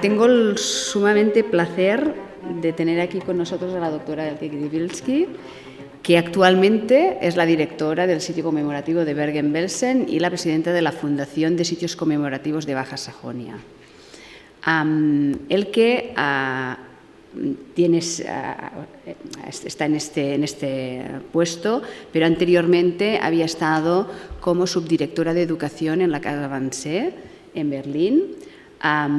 Tengo el sumamente placer de tener aquí con nosotros a la doctora Elke Grzybilski, que actualmente es la directora del sitio conmemorativo de Bergen-Belsen y la presidenta de la Fundación de Sitios Conmemorativos de Baja Sajonia. Elke está en este puesto, pero anteriormente había estado como subdirectora de educación en la Casa Wannsee en Berlín. Ha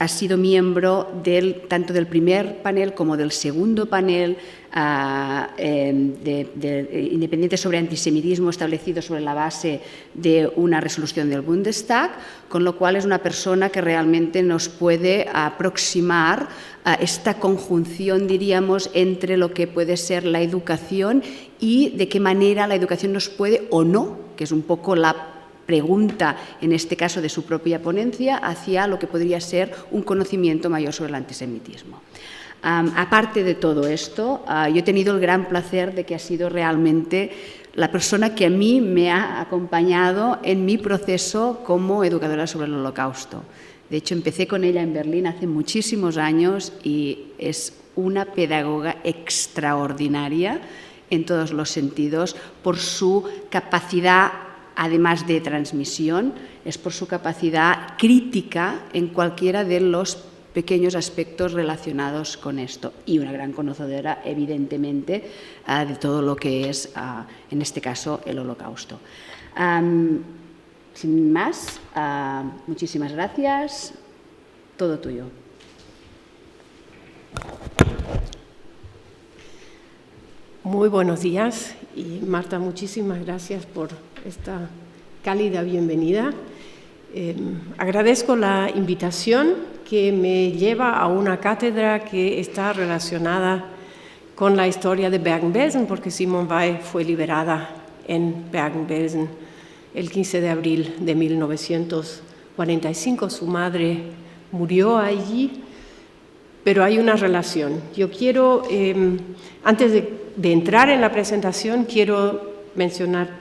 sido miembro tanto del primer panel como del segundo panel independiente sobre antisemitismo establecido sobre la base de una resolución del Bundestag, con lo cual es una persona que realmente nos puede aproximar a esta conjunción, diríamos, entre lo que puede ser la educación y de qué manera la educación nos puede o no, que es un poco la pregunta, en este caso de su propia ponencia, hacia lo que podría ser un conocimiento mayor sobre el antisemitismo. Aparte de todo esto, yo he tenido el gran placer de que ha sido realmente la persona que a mí me ha acompañado en mi proceso como educadora sobre el Holocausto. De hecho, empecé con ella en Berlín hace muchísimos años y es una pedagoga extraordinaria en todos los sentidos por su capacidad, además de transmisión, es por su capacidad crítica en cualquiera de los pequeños aspectos relacionados con esto y una gran conocedora, evidentemente, de todo lo que es, en este caso, el Holocausto. Sin más, muchísimas gracias. Todo tuyo. Muy buenos días y Marta, muchísimas gracias por esta cálida bienvenida. Agradezco la invitación que me lleva a una cátedra que está relacionada con la historia de Bergen-Belsen, porque Simone Weil fue liberada en Bergen-Belsen el 15 de abril de 1945. Su madre murió allí, pero hay una relación. Yo quiero, antes de entrar en la presentación, quiero mencionar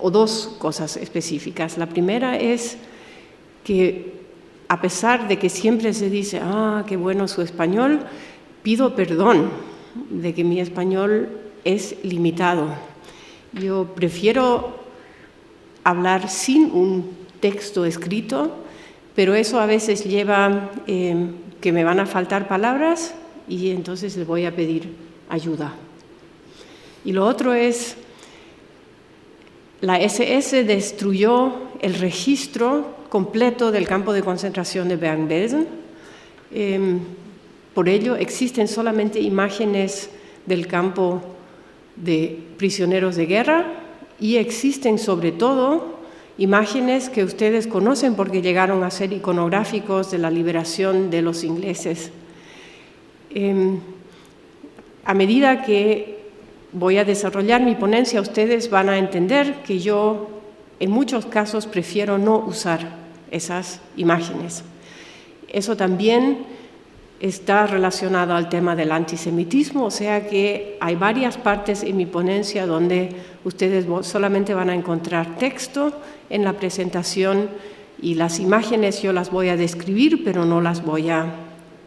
dos cosas específicas. La primera es que a pesar de que siempre se dice, qué bueno su español, pido perdón de que mi español es limitado. Yo prefiero hablar sin un texto escrito, pero eso a veces lleva que me van a faltar palabras y entonces les voy a pedir ayuda. Y lo otro es, la SS destruyó el registro completo del campo de concentración de Bergen-Belsen. Por ello, existen solamente imágenes del campo de prisioneros de guerra y existen sobre todo imágenes que ustedes conocen porque llegaron a ser iconográficos de la liberación de los ingleses. A medida que voy a desarrollar mi ponencia, ustedes van a entender que yo en muchos casos prefiero no usar esas imágenes. Eso también está relacionado al tema del antisemitismo, o sea que hay varias partes en mi ponencia donde ustedes solamente van a encontrar texto en la presentación y las imágenes yo las voy a describir, pero no las voy a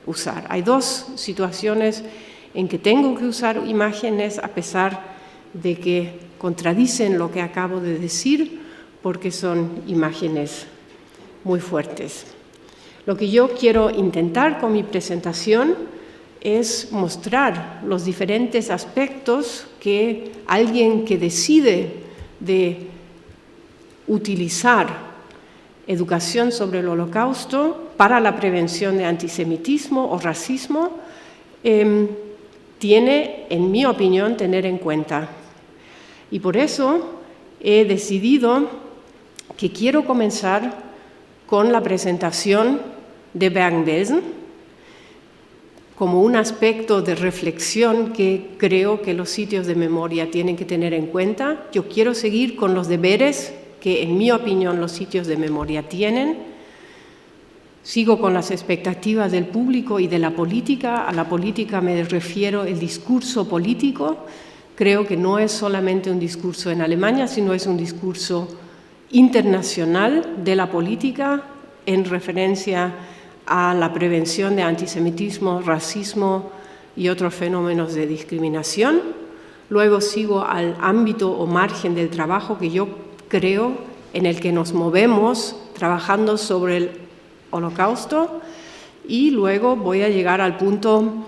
usar. Hay dos situaciones en que tengo que usar imágenes a pesar de que contradicen lo que acabo de decir, porque son imágenes muy fuertes. Lo que yo quiero intentar con mi presentación es mostrar los diferentes aspectos que alguien que decide de utilizar educación sobre el Holocausto para la prevención de antisemitismo o racismo tiene, en mi opinión, tener en cuenta. Y por eso he decidido que quiero comenzar con la presentación de Bergen-Belsen como un aspecto de reflexión que creo que los sitios de memoria tienen que tener en cuenta. Yo quiero seguir con los deberes que, en mi opinión, los sitios de memoria tienen. sigo con las expectativas del público y de la política. A la política me refiero el discurso político. Creo que no es solamente un discurso en Alemania, sino es un discurso internacional de la política en referencia a la prevención de antisemitismo, racismo y otros fenómenos de discriminación. Luego sigo al ámbito o margen del trabajo que yo creo en el que nos movemos trabajando sobre el Holocausto, y luego voy a llegar al punto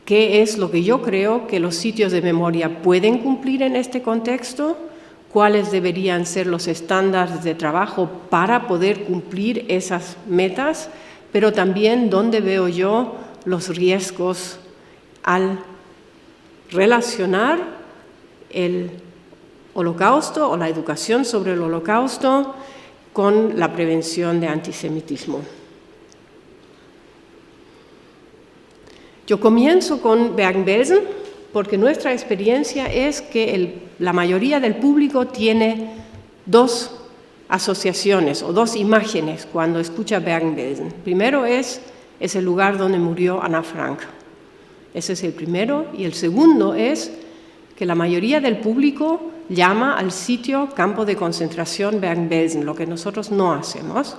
qué es lo que yo creo que los sitios de memoria pueden cumplir en este contexto, cuáles deberían ser los estándares de trabajo para poder cumplir esas metas, pero también dónde veo yo los riesgos al relacionar el Holocausto o la educación sobre el Holocausto con la prevención de antisemitismo. Yo comienzo con Bergen-Belsen porque nuestra experiencia es que la mayoría del público tiene dos asociaciones o dos imágenes cuando escucha Bergen-Belsen. Primero es el lugar donde murió Ana Frank. Ese es el primero. Y el segundo es que la mayoría del público llama al sitio campo de concentración Bergen-Belsen, lo que nosotros no hacemos.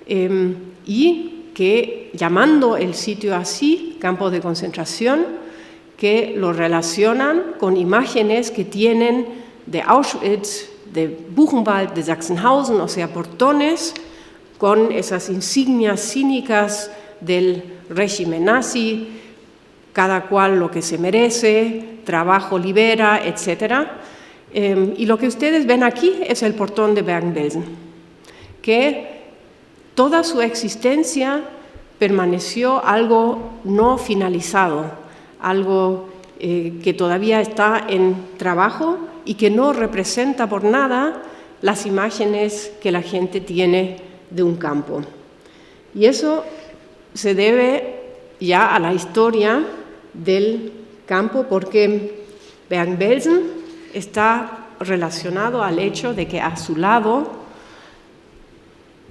Y que llamando el sitio así, campo de concentración, que lo relacionan con imágenes que tienen de Auschwitz, de Buchenwald, de Sachsenhausen, o sea, portones con esas insignias cínicas del régimen nazi, cada cual lo que se merece, trabajo libera, etc. Y lo que ustedes ven aquí es el portón de Bergen-Belsen, que toda su existencia permaneció algo no finalizado, algo que todavía está en trabajo y que no representa por nada las imágenes que la gente tiene de un campo. Y eso se debe ya a la historia del campo, porque Bergen-Belsen está relacionado al hecho de que a su lado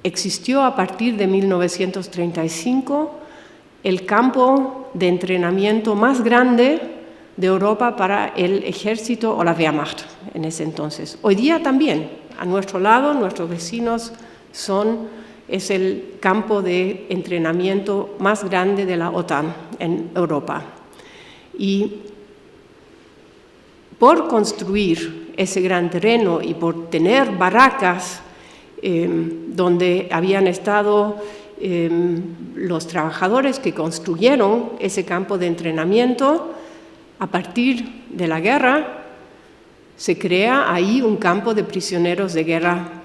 existió a partir de 1935 el campo de entrenamiento más grande de Europa para el ejército o la Wehrmacht en ese entonces. Hoy día también, a nuestro lado, nuestros vecinos es el campo de entrenamiento más grande de la OTAN en Europa. Y por construir ese gran terreno y por tener barracas donde habían estado los trabajadores que construyeron ese campo de entrenamiento, a partir de la guerra se crea ahí un campo de prisioneros de guerra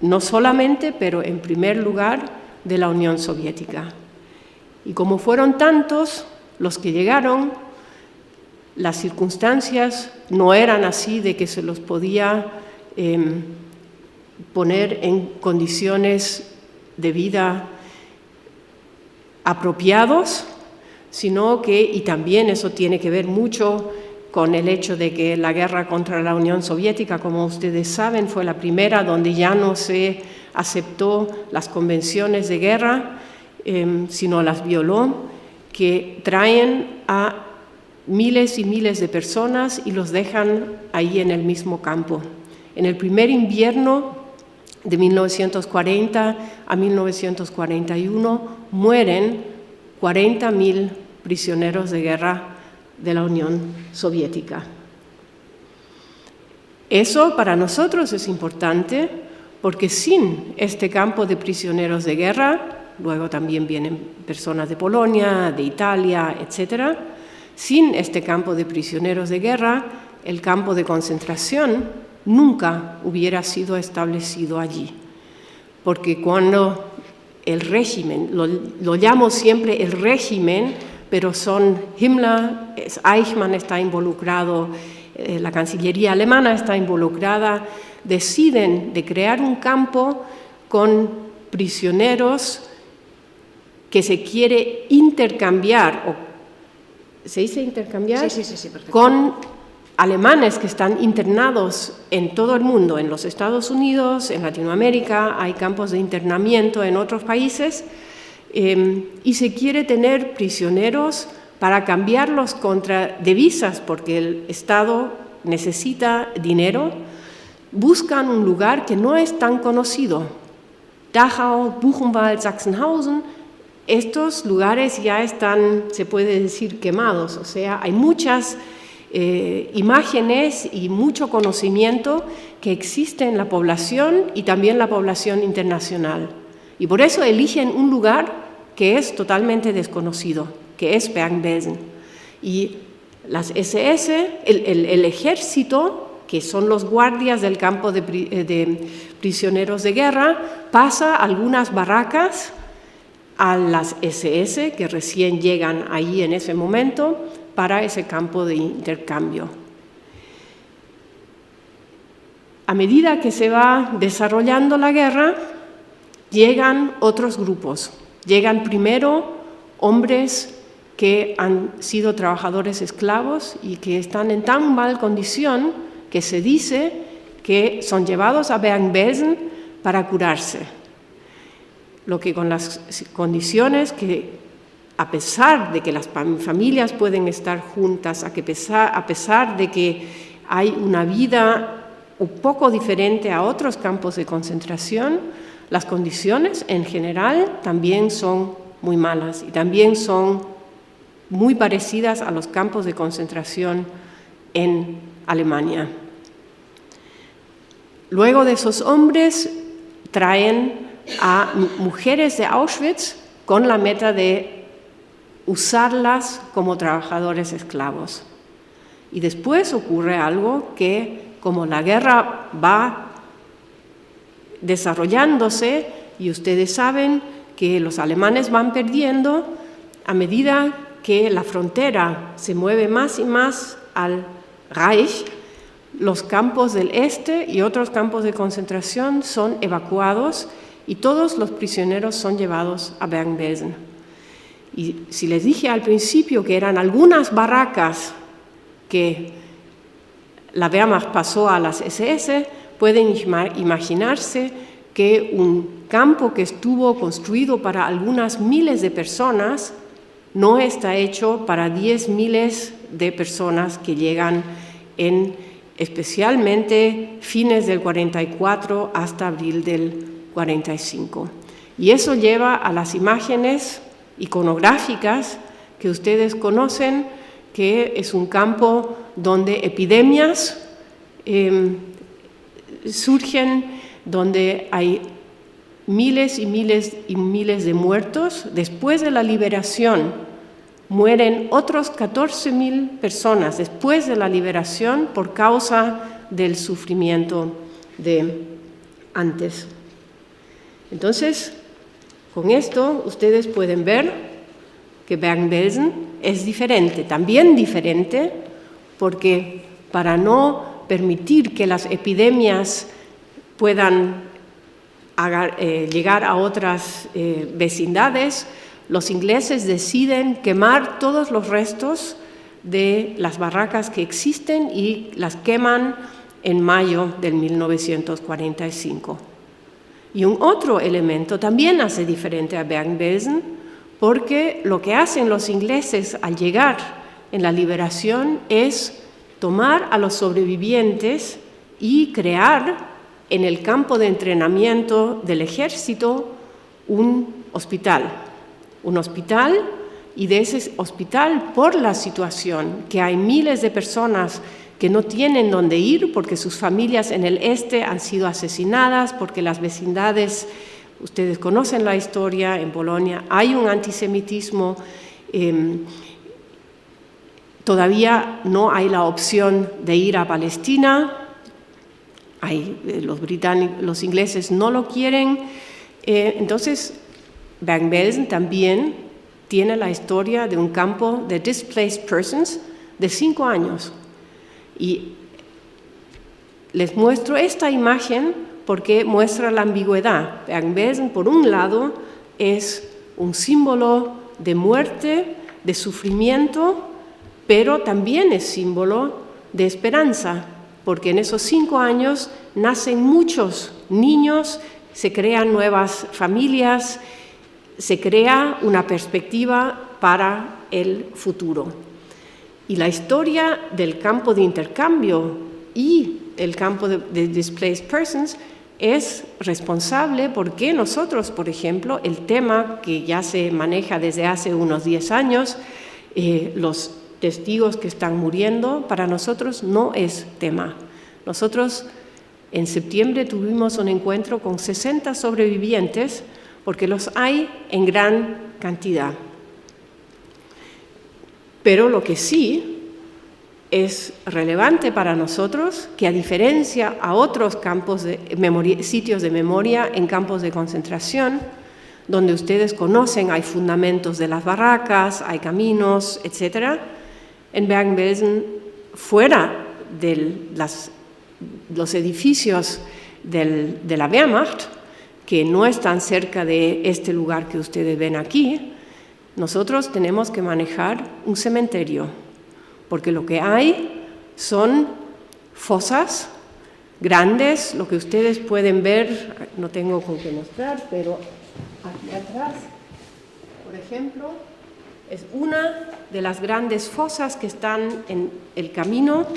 no solamente, pero en primer lugar, de la Unión Soviética. Y como fueron tantos los que llegaron, las circunstancias no eran así de que se los podía poner en condiciones de vida apropiados, sino que, y también eso tiene que ver mucho con el hecho de que la guerra contra la Unión Soviética, como ustedes saben, fue la primera donde ya no se aceptó las convenciones de guerra, sino las violó, que traen a miles y miles de personas y los dejan ahí en el mismo campo. En el primer invierno de 1940 a 1941 mueren 40.000 prisioneros de guerra de la Unión Soviética. Eso para nosotros es importante porque sin este campo de prisioneros de guerra, luego también vienen personas de Polonia, de Italia, etc. Sin este campo de prisioneros de guerra, el campo de concentración nunca hubiera sido establecido allí. Porque cuando el régimen, lo llamo siempre el régimen, pero son Himmler, Eichmann está involucrado, la Cancillería alemana está involucrada, deciden de crear un campo con prisioneros que se quiere intercambiar, ¿se dice intercambiar? Sí, perfecto. Con alemanes que están internados en todo el mundo, en los Estados Unidos, en Latinoamérica, hay campos de internamiento en otros países, y se quiere tener prisioneros para cambiarlos contra divisas, porque el Estado necesita dinero. Buscan un lugar que no es tan conocido. Dachau, Buchenwald, Sachsenhausen, estos lugares ya están, se puede decir, quemados. O sea, hay muchas imágenes y mucho conocimiento que existe en la población y también la población internacional. Y por eso eligen un lugar que es totalmente desconocido, que es Bergen-Belsen. Y las SS, el ejército, que son los guardias del campo de prisioneros de guerra, pasa algunas barracas a las SS, que recién llegan ahí en ese momento, para ese campo de intercambio. A medida que se va desarrollando la guerra, llegan otros grupos. Llegan primero hombres que han sido trabajadores esclavos y que están en tan mal condición que se dice que son llevados a Bergen-Belsen para curarse. Lo que con las condiciones que, a pesar de que las familias pueden estar juntas, a pesar de que hay una vida un poco diferente a otros campos de concentración, las condiciones en general también son muy malas y también son muy parecidas a los campos de concentración en Alemania. Luego de esos hombres traen a mujeres de Auschwitz con la meta de usarlas como trabajadores esclavos. Y después ocurre algo que, como la guerra va desarrollándose, y ustedes saben que los alemanes van perdiendo, a medida que la frontera se mueve más y más al Reich, los campos del este y otros campos de concentración son evacuados y todos los prisioneros son llevados a Bergen-Belsen. Y si les dije al principio que eran algunas barracas que la Wehrmacht pasó a las SS, pueden imaginarse que un campo que estuvo construido para algunas miles de personas no está hecho para 10 miles de personas que llegan en especialmente fines del 44 hasta abril del 45. Y eso lleva a las imágenes iconográficas que ustedes conocen, que es un campo donde epidemias surgen, donde hay miles y miles y miles de muertos. Después de la liberación mueren otros 14.000 personas después de la liberación por causa del sufrimiento de antes. Entonces, con esto ustedes pueden ver que Bergen-Belsen es diferente, también diferente, porque para no permitir que las epidemias puedan llegar a otras vecindades, los ingleses deciden quemar todos los restos de las barracas que existen y las queman en mayo de 1945. Y un otro elemento también hace diferente a Bergen-Belsen, porque lo que hacen los ingleses al llegar en la liberación es tomar a los sobrevivientes y crear en el campo de entrenamiento del ejército un hospital, y de ese hospital, por la situación, que hay miles de personas que no tienen dónde ir porque sus familias en el este han sido asesinadas, porque las vecindades, ustedes conocen la historia, en Polonia hay un antisemitismo, todavía no hay la opción de ir a Palestina, los ingleses no lo quieren, entonces Bergen-Belsen también tiene la historia de un campo de displaced persons de 5 años. Y les muestro esta imagen porque muestra la ambigüedad. Bergen-Belsen, por un lado, es un símbolo de muerte, de sufrimiento, pero también es símbolo de esperanza, porque en esos 5 años nacen muchos niños, se crean nuevas familias, se crea una perspectiva para el futuro. Y la historia del campo de intercambio y el campo de Displaced Persons es responsable porque nosotros, por ejemplo, el tema que ya se maneja desde hace unos 10 años, los testigos que están muriendo, para nosotros no es tema. Nosotros en septiembre tuvimos un encuentro con 60 sobrevivientes, porque los hay en gran cantidad. Pero lo que sí es relevante para nosotros, que a diferencia a otros campos de memoria, sitios de memoria en campos de concentración, donde ustedes conocen, hay fundamentos de las barracas, hay caminos, etc. En Bergen-Belsen, fuera de los edificios de la Wehrmacht, que no están cerca de este lugar que ustedes ven aquí, nosotros tenemos que manejar un cementerio, porque lo que hay son fosas grandes, lo que ustedes pueden ver, no tengo con qué mostrar, pero aquí atrás, por ejemplo, es una de las grandes fosas que están en el camino,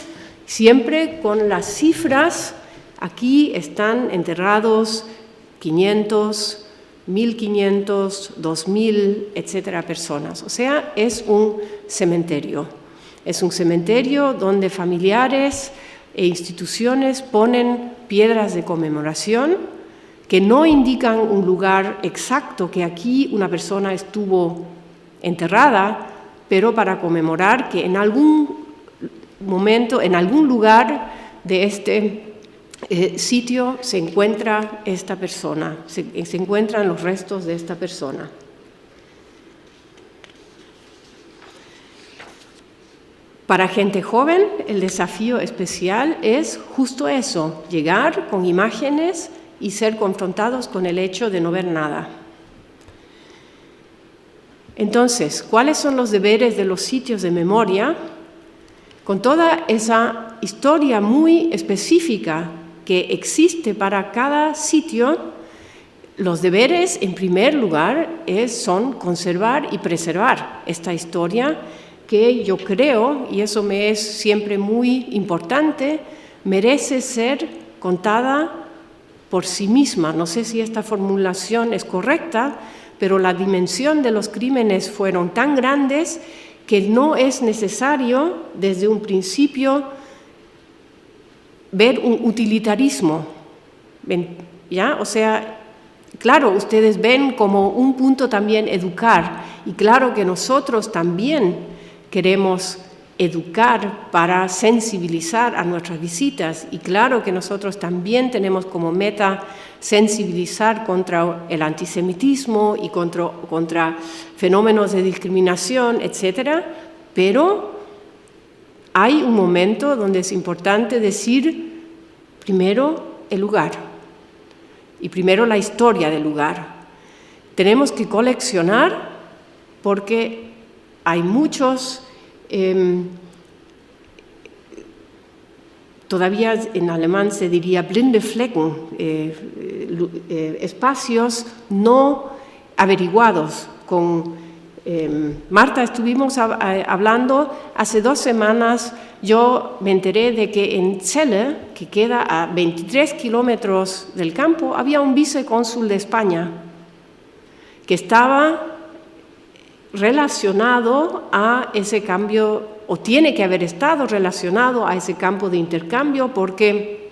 siempre con las cifras. Aquí están enterrados 500, 1500, 2000, etcétera, personas. O sea, es un cementerio. Es un cementerio donde familiares e instituciones ponen piedras de conmemoración que no indican un lugar exacto, que aquí una persona estuvo enterrada, pero para conmemorar que en algún momento, en algún lugar de este sitio se encuentra esta persona, se encuentran los restos de esta persona. Para gente joven, el desafío especial es justo eso, llegar con imágenes y ser confrontados con el hecho de no ver nada. Entonces, ¿cuáles son los deberes de los sitios de memoria? Con toda esa historia muy específica que existe para cada sitio, los deberes, en primer lugar, son conservar y preservar esta historia que yo creo, y eso me es siempre muy importante, merece ser contada por sí misma. No sé si esta formulación es correcta, pero la dimensión de los crímenes fueron tan grandes que no es necesario desde un principio ver un utilitarismo, ¿ya? O sea, claro, ustedes ven como un punto también educar, y claro que nosotros también queremos educar para sensibilizar a nuestras visitas, y claro que nosotros también tenemos como meta sensibilizar contra el antisemitismo y contra fenómenos de discriminación, etc. Pero hay un momento donde es importante decir primero el lugar y primero la historia del lugar. Tenemos que coleccionar porque hay muchos, todavía en alemán se diría blinde Flecken, espacios no averiguados. Con Marta estuvimos hablando hace 2 semanas, yo me enteré de que en Celle, que queda a 23 kilómetros del campo, había un vicecónsul de España que estaba relacionado a ese cambio, o tiene que haber estado relacionado a ese campo de intercambio, porque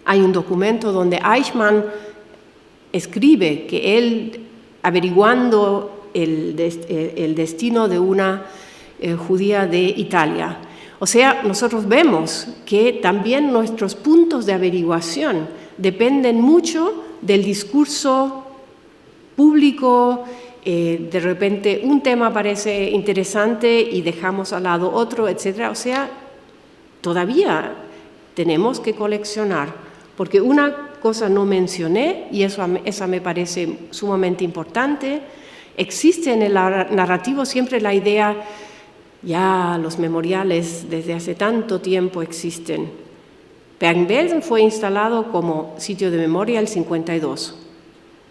hay un documento donde Eichmann escribe que él, averiguando el destino de una judía de Italia. O sea, nosotros vemos que también nuestros puntos de averiguación dependen mucho del discurso público. De repente un tema parece interesante y dejamos al lado otro, etc. O sea, todavía tenemos que coleccionar, porque una cosa no mencioné, y esa me parece sumamente importante. Existe en el narrativo siempre la idea Ya los memoriales desde hace tanto tiempo existen. Bergen-Belsen fue instalado como sitio de memoria el 52,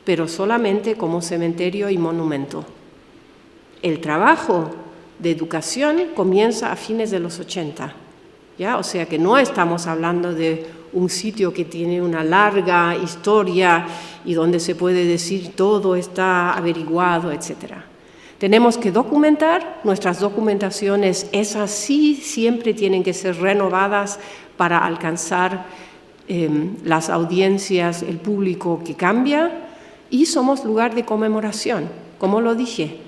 pero solamente como cementerio y monumento. El trabajo de educación comienza a fines de los 80, ¿ya? O sea que no estamos hablando de un sitio que tiene una larga historia y donde se puede decir todo está averiguado, etc. Tenemos que documentar, nuestras documentaciones, esas sí siempre tienen que ser renovadas para alcanzar las audiencias, el público que cambia, y somos lugar de conmemoración, como lo dije.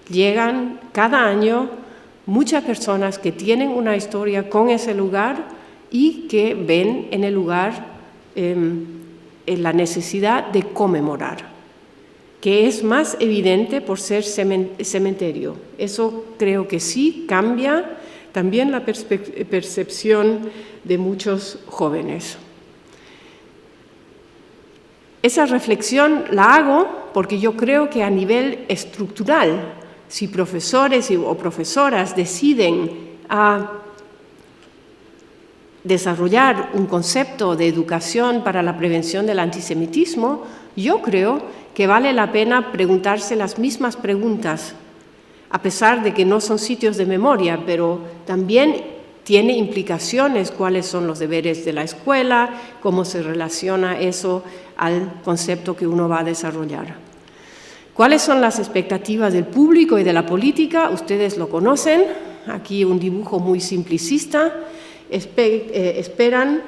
Llegan cada año muchas personas que tienen una historia con ese lugar y que ven en el lugar la necesidad de conmemorar, que es más evidente por ser cementerio. Eso creo que sí cambia también la percepción de muchos jóvenes. Esa reflexión la hago porque yo creo que a nivel estructural, si profesores o profesoras deciden desarrollar un concepto de educación para la prevención del antisemitismo, yo creo que vale la pena preguntarse las mismas preguntas, a pesar de que no son sitios de memoria, pero también tiene implicaciones cuáles son los deberes de la escuela, cómo se relaciona eso al concepto que uno va a desarrollar. ¿Cuáles son las expectativas del público y de la política? Ustedes lo conocen, aquí un dibujo muy simplicista. Esperan,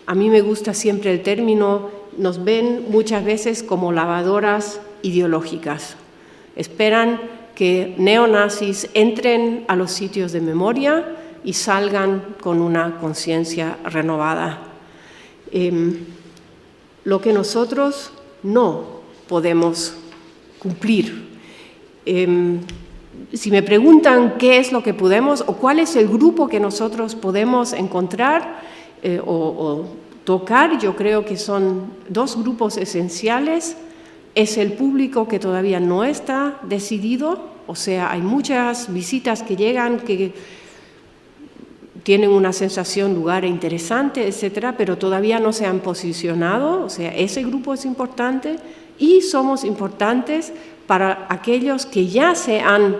a mí me gusta siempre el término, nos ven muchas veces como lavadoras ideológicas. Esperan que neonazis entren a los sitios de memoria y salgan con una conciencia renovada. Lo que nosotros no podemos cumplir. Si me preguntan qué es lo que podemos o cuál es el grupo que nosotros podemos encontrar o tocar, yo creo que son dos grupos esenciales. Es el público que todavía no está decidido, o sea, hay muchas visitas que llegan que tienen una sensación, lugar interesante, etcétera, pero todavía no se han posicionado, o sea, ese grupo es importante, y somos importantes para aquellos que ya se han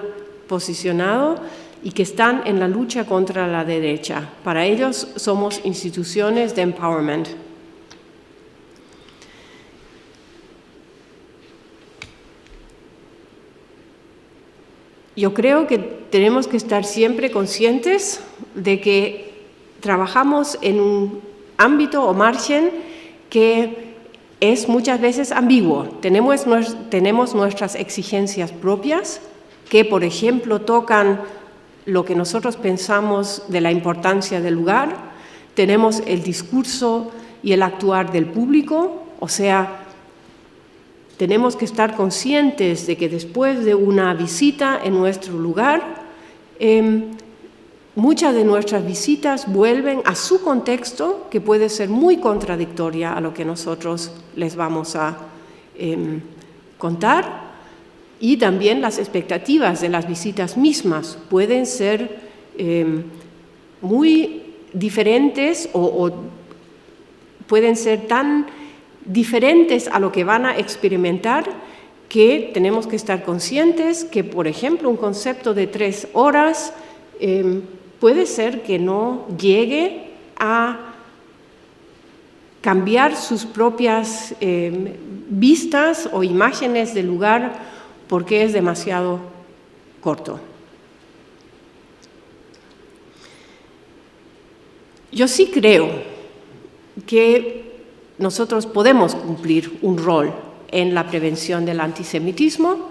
posicionado y que están en la lucha contra la derecha. Para ellos somos instituciones de empowerment. Yo creo que tenemos que estar siempre conscientes de que trabajamos en un ámbito o margen que es muchas veces ambiguo. Tenemos nuestras exigencias propias que, por ejemplo, tocan lo que nosotros pensamos de la importancia del lugar. Tenemos el discurso y el actuar del público, o sea, tenemos que estar conscientes de que después de una visita en nuestro lugar, muchas de nuestras visitas vuelven a su contexto, que puede ser muy contradictoria a lo que nosotros les vamos a contar, y también las expectativas de las visitas mismas pueden ser muy diferentes o pueden ser tan diferentes a lo que van a experimentar, que tenemos que estar conscientes que, por ejemplo, un concepto de 3 horas puede ser que no llegue a cambiar sus propias vistas o imágenes del lugar porque es demasiado corto. Yo sí creo que nosotros podemos cumplir un rol en la prevención del antisemitismo.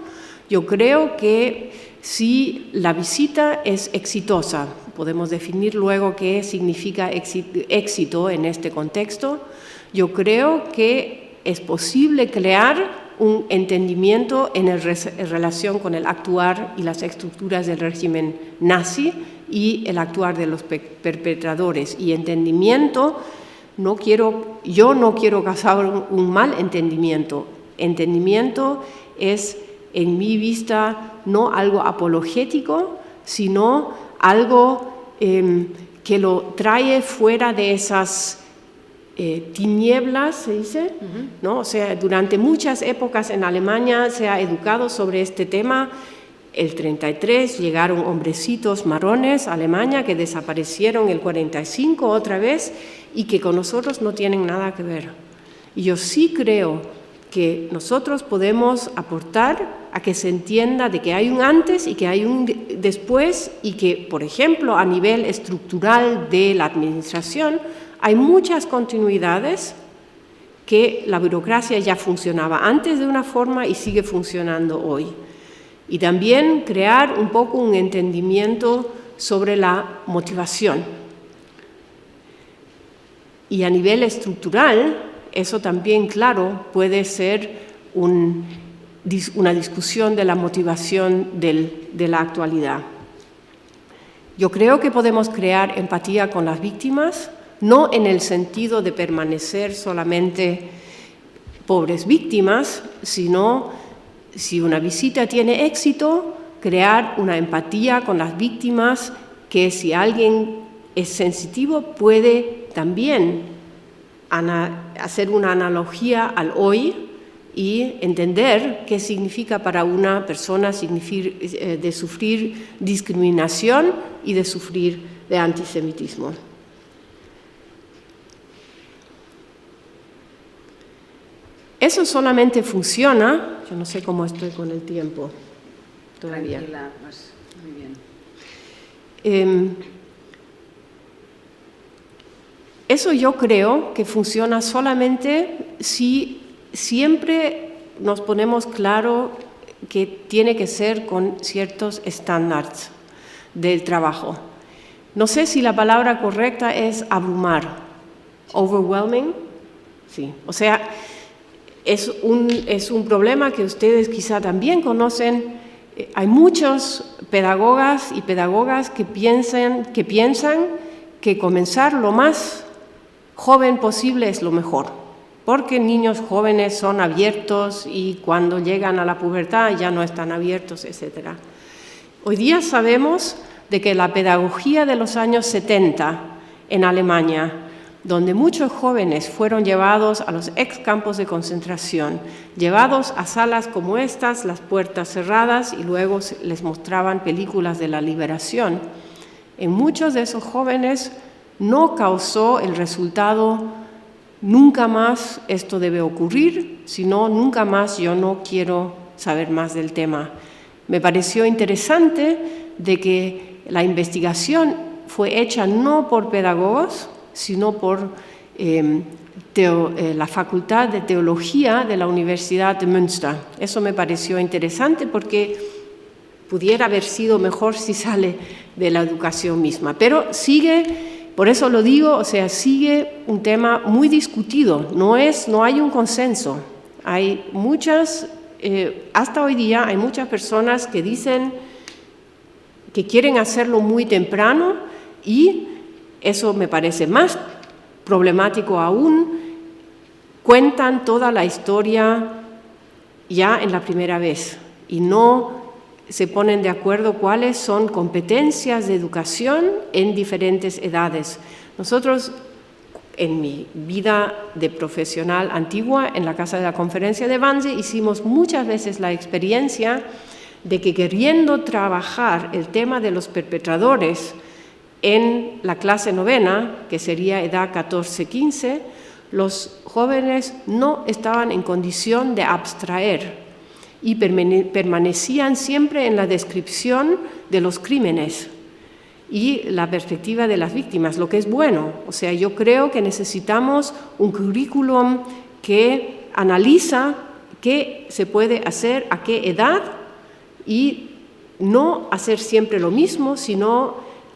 Yo creo que si la visita es exitosa, podemos definir luego qué significa éxito en este contexto. Yo creo que es posible crear un entendimiento en relación con el actuar y las estructuras del régimen nazi y el actuar de los perpetradores. Y entendimiento, yo no quiero causar un mal entendimiento. Entendimiento es, en mi vista, no algo apologético, sino algo que lo trae fuera de esas tinieblas, se dice, ¿no? O sea, durante muchas épocas en Alemania se ha educado sobre este tema. El 33 llegaron hombrecitos marrones a Alemania que desaparecieron el 45 otra vez y que con nosotros no tienen nada que ver. Y yo sí creo que nosotros podemos aportar a que se entienda de que hay un antes y que hay un después y que, por ejemplo, a nivel estructural de la administración hay muchas continuidades que la burocracia ya funcionaba antes de una forma y sigue funcionando hoy. Y también crear un poco un entendimiento sobre la motivación. Y a nivel estructural, eso también, claro, puede ser una discusión de la motivación de la actualidad. Yo creo que podemos crear empatía con las víctimas, no en el sentido de permanecer solamente pobres víctimas, sino, si una visita tiene éxito, crear una empatía con las víctimas, que si alguien es sensitivo puede también hacer una analogía al hoy y entender qué significa para una persona de sufrir discriminación y de sufrir de antisemitismo. Eso solamente funciona, yo no sé cómo estoy con el tiempo todavía. Tranquila, pues, muy bien. Eso yo creo que funciona solamente si siempre nos ponemos claro que tiene que ser con ciertos estándares del trabajo. No sé si la palabra correcta es abrumar, overwhelming, sí, o sea, es un problema que ustedes quizá también conocen. Hay muchos pedagogas y pedagogas que piensan que comenzar lo más joven posible es lo mejor, porque niños jóvenes son abiertos y cuando llegan a la pubertad ya no están abiertos, etc. Hoy día sabemos de que la pedagogía de los años 70 en Alemania, donde muchos jóvenes fueron llevados a los ex campos de concentración, llevados a salas como estas, las puertas cerradas, y luego les mostraban películas de la liberación. En muchos de esos jóvenes no causó el resultado, nunca más esto debe ocurrir, sino nunca más yo no quiero saber más del tema. Me pareció interesante de que la investigación fue hecha no por pedagogos, sino por la Facultad de Teología de la Universidad de Münster. Eso me pareció interesante porque pudiera haber sido mejor si sale de la educación misma. Pero sigue, por eso lo digo, o sea, sigue un tema muy discutido, no hay un consenso. Hay muchas, hasta hoy día hay muchas personas que dicen que quieren hacerlo muy temprano y eso me parece más problemático aún, cuentan toda la historia ya en la primera vez y no se ponen de acuerdo cuáles son competencias de educación en diferentes edades. Nosotros, en mi vida de profesional antigua, en la Casa de la Conferencia de Wannsee, hicimos muchas veces la experiencia de que queriendo trabajar el tema de los perpetradores en la clase novena, que sería edad 14-15, los jóvenes no estaban en condición de abstraer y permanecían siempre en la descripción de los crímenes y la perspectiva de las víctimas, lo que es bueno. O sea, yo creo que necesitamos un currículum que analiza qué se puede hacer, a qué edad, y no hacer siempre lo mismo, sino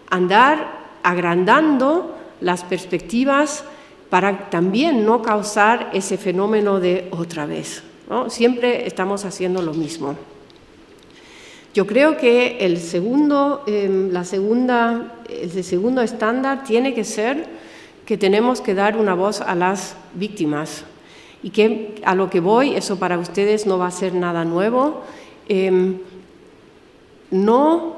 andar agrandando las perspectivas para también no causar ese fenómeno de otra vez, ¿no? Siempre estamos haciendo lo mismo. Yo creo que el segundo estándar tiene que ser que tenemos que dar una voz a las víctimas. Y que a lo que voy, eso para ustedes no va a ser nada nuevo, no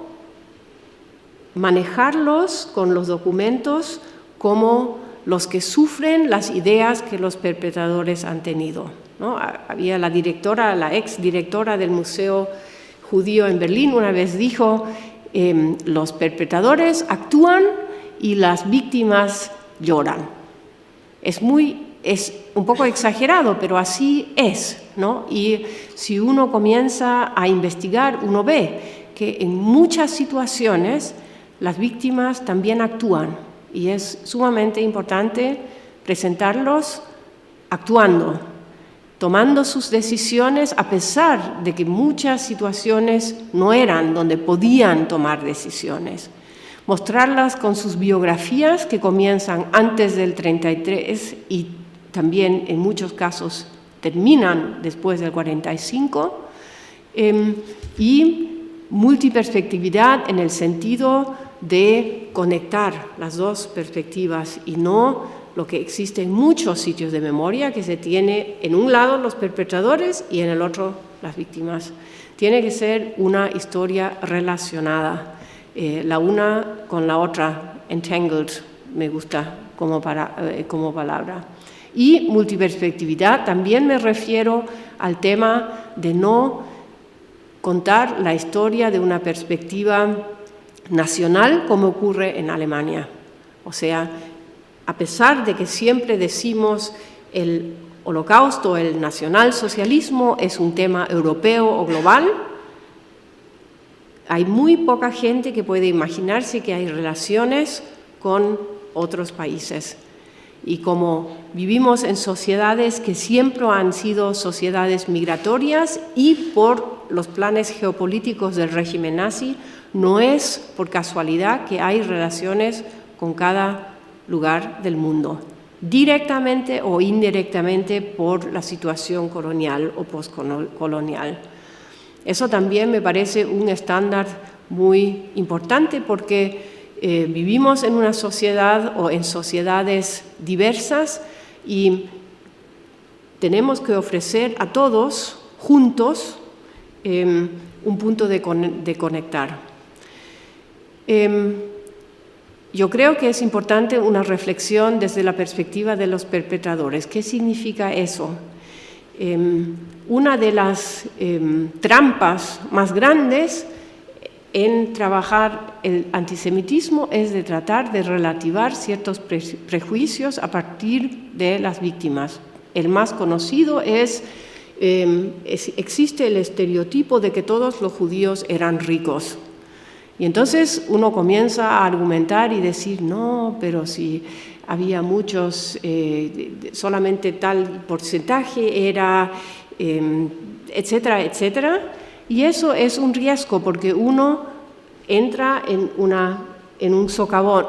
manejarlos con los documentos como los que sufren las ideas que los perpetradores han tenido, ¿no? Había la ex directora del Museo Judío en Berlín una vez dijo, los perpetradores actúan y las víctimas lloran. Es un poco exagerado, pero así es, ¿no? Y si uno comienza a investigar, uno ve que en muchas situaciones las víctimas también actúan y es sumamente importante presentarlos actuando, tomando sus decisiones a pesar de que muchas situaciones no eran donde podían tomar decisiones. Mostrarlas con sus biografías que comienzan antes del 33 y también en muchos casos terminan después del 45, y multiperspectividad en el sentido de conectar las dos perspectivas y no lo que existe en muchos sitios de memoria, que se tiene en un lado los perpetradores y en el otro las víctimas. Tiene que ser una historia relacionada, la una con la otra, entangled, me gusta como palabra. Y multiperspectividad, también me refiero al tema de no contar la historia de una perspectiva nacional como ocurre en Alemania. O sea, a pesar de que siempre decimos el holocausto, el nacionalsocialismo es un tema europeo o global, hay muy poca gente que puede imaginarse que hay relaciones con otros países. Y como vivimos en sociedades que siempre han sido sociedades migratorias y por los planes geopolíticos del régimen nazi, no es por casualidad que hay relaciones con cada lugar del mundo, directamente o indirectamente por la situación colonial o postcolonial. Eso también me parece un estándar muy importante porque vivimos en una sociedad o en sociedades diversas y tenemos que ofrecer a todos juntos un punto de conectar. Yo creo que es importante una reflexión desde la perspectiva de los perpetradores. ¿Qué significa eso? Una de las trampas más grandes en trabajar el antisemitismo es de tratar de relativar ciertos prejuicios a partir de las víctimas. El más conocido existe el estereotipo de que todos los judíos eran ricos. Y entonces uno comienza a argumentar y decir, no, pero si había muchos, solamente tal porcentaje era, etcétera, etcétera. Y eso es un riesgo porque uno entra en un socavón,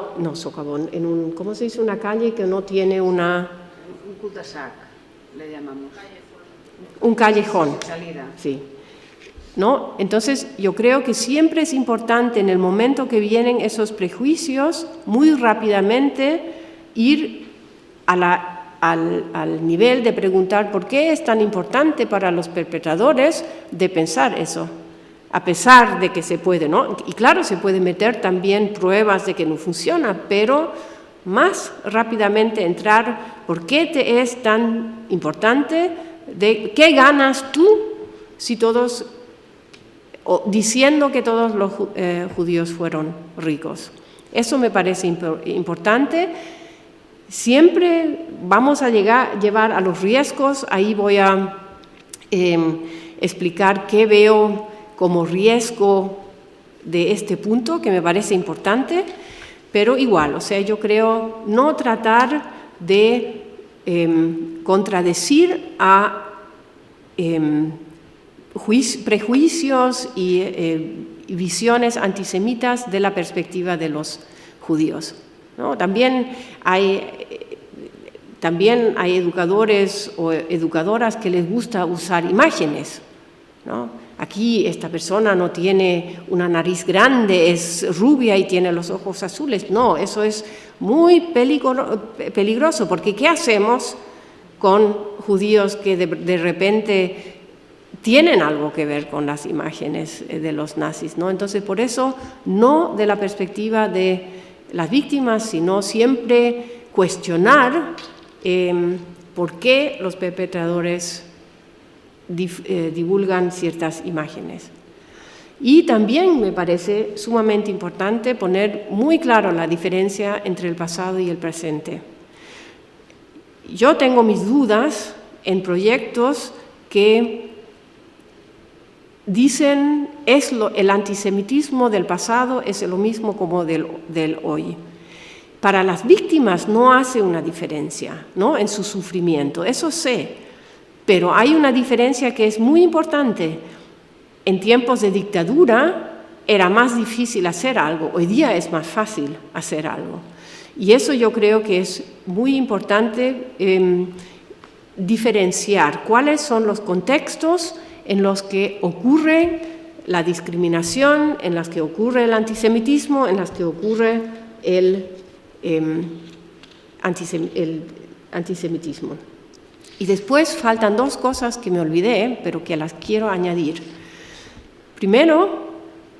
¿cómo se dice? Una calle que no tiene una... Un cul-de-sac, le llamamos. Un callejón. Salida. Sí. ¿No? Entonces, yo creo que siempre es importante en el momento que vienen esos prejuicios, muy rápidamente ir al nivel de preguntar por qué es tan importante para los perpetradores de pensar eso, a pesar de que se puede, ¿no? Y claro, se puede meter también pruebas de que no funciona, pero más rápidamente entrar por qué te es tan importante, de qué ganas tú si todos, o diciendo que todos los judíos fueron ricos. Eso me parece importante. Siempre vamos a llevar a los riesgos, ahí voy a explicar qué veo como riesgo de este punto, que me parece importante, pero igual, o sea, yo creo no tratar de contradecir a prejuicios y visiones antisemitas de la perspectiva de los judíos, ¿no? También hay educadores o educadoras que les gusta usar imágenes, ¿no? Aquí esta persona no tiene una nariz grande, es rubia y tiene los ojos azules. No, eso es muy peligroso, porque ¿qué hacemos con judíos que de repente tienen algo que ver con las imágenes de los nazis, ¿no? Entonces, por eso, no de la perspectiva de las víctimas, sino siempre cuestionar por qué los perpetradores divulgan ciertas imágenes. Y también me parece sumamente importante poner muy claro la diferencia entre el pasado y el presente. Yo tengo mis dudas en proyectos que dicen el antisemitismo del pasado es lo mismo como del hoy. Para las víctimas no hace una diferencia, ¿no?, en su sufrimiento, eso sé, pero hay una diferencia que es muy importante. En tiempos de dictadura era más difícil hacer algo, hoy día es más fácil hacer algo. Y eso yo creo que es muy importante diferenciar cuáles son los contextos en los que ocurre la discriminación, en los que ocurre el antisemitismo, en los que ocurre el antisemitismo. Y después faltan dos cosas que me olvidé, pero que las quiero añadir. Primero,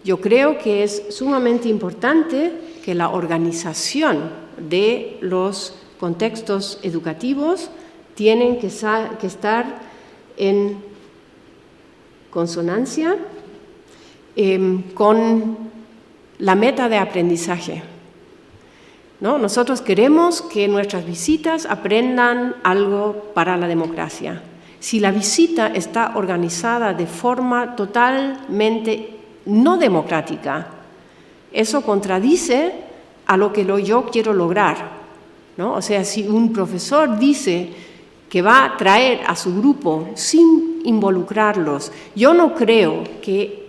yo creo que es sumamente importante que la organización de los contextos educativos tienen que estar en consonancia con la meta de aprendizaje, ¿no? Nosotros queremos que nuestras visitas aprendan algo para la democracia. Si la visita está organizada de forma totalmente no democrática, eso contradice a lo que yo quiero lograr, ¿no? O sea, si un profesor dice que va a traer a su grupo sin involucrarlos, yo no creo que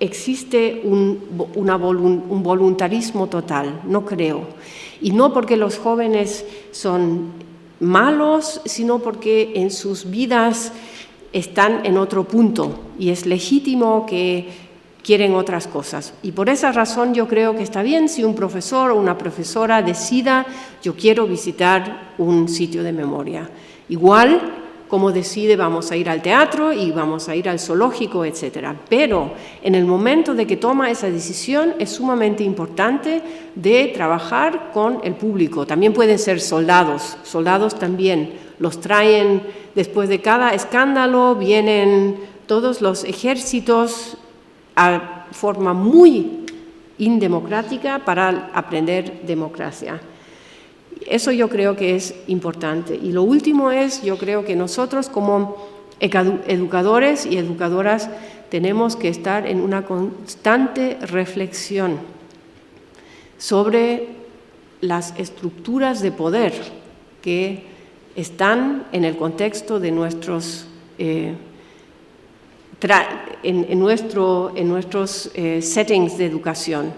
existe un voluntarismo total, no creo. Y no porque los jóvenes son malos, sino porque en sus vidas están en otro punto y es legítimo que quieren otras cosas. Y por esa razón yo creo que está bien si un profesor o una profesora decida, yo quiero visitar un sitio de memoria. Igual como decide, vamos a ir al teatro y vamos a ir al zoológico, etc. Pero en el momento de que toma esa decisión es sumamente importante de trabajar con el público. También pueden ser soldados también los traen después de cada escándalo, vienen todos los ejércitos a forma muy indemocrática para aprender democracia. Eso yo creo que es importante. Y lo último es, yo creo que nosotros como educadores y educadoras tenemos que estar en una constante reflexión sobre las estructuras de poder que están en el contexto de nuestros settings de educación.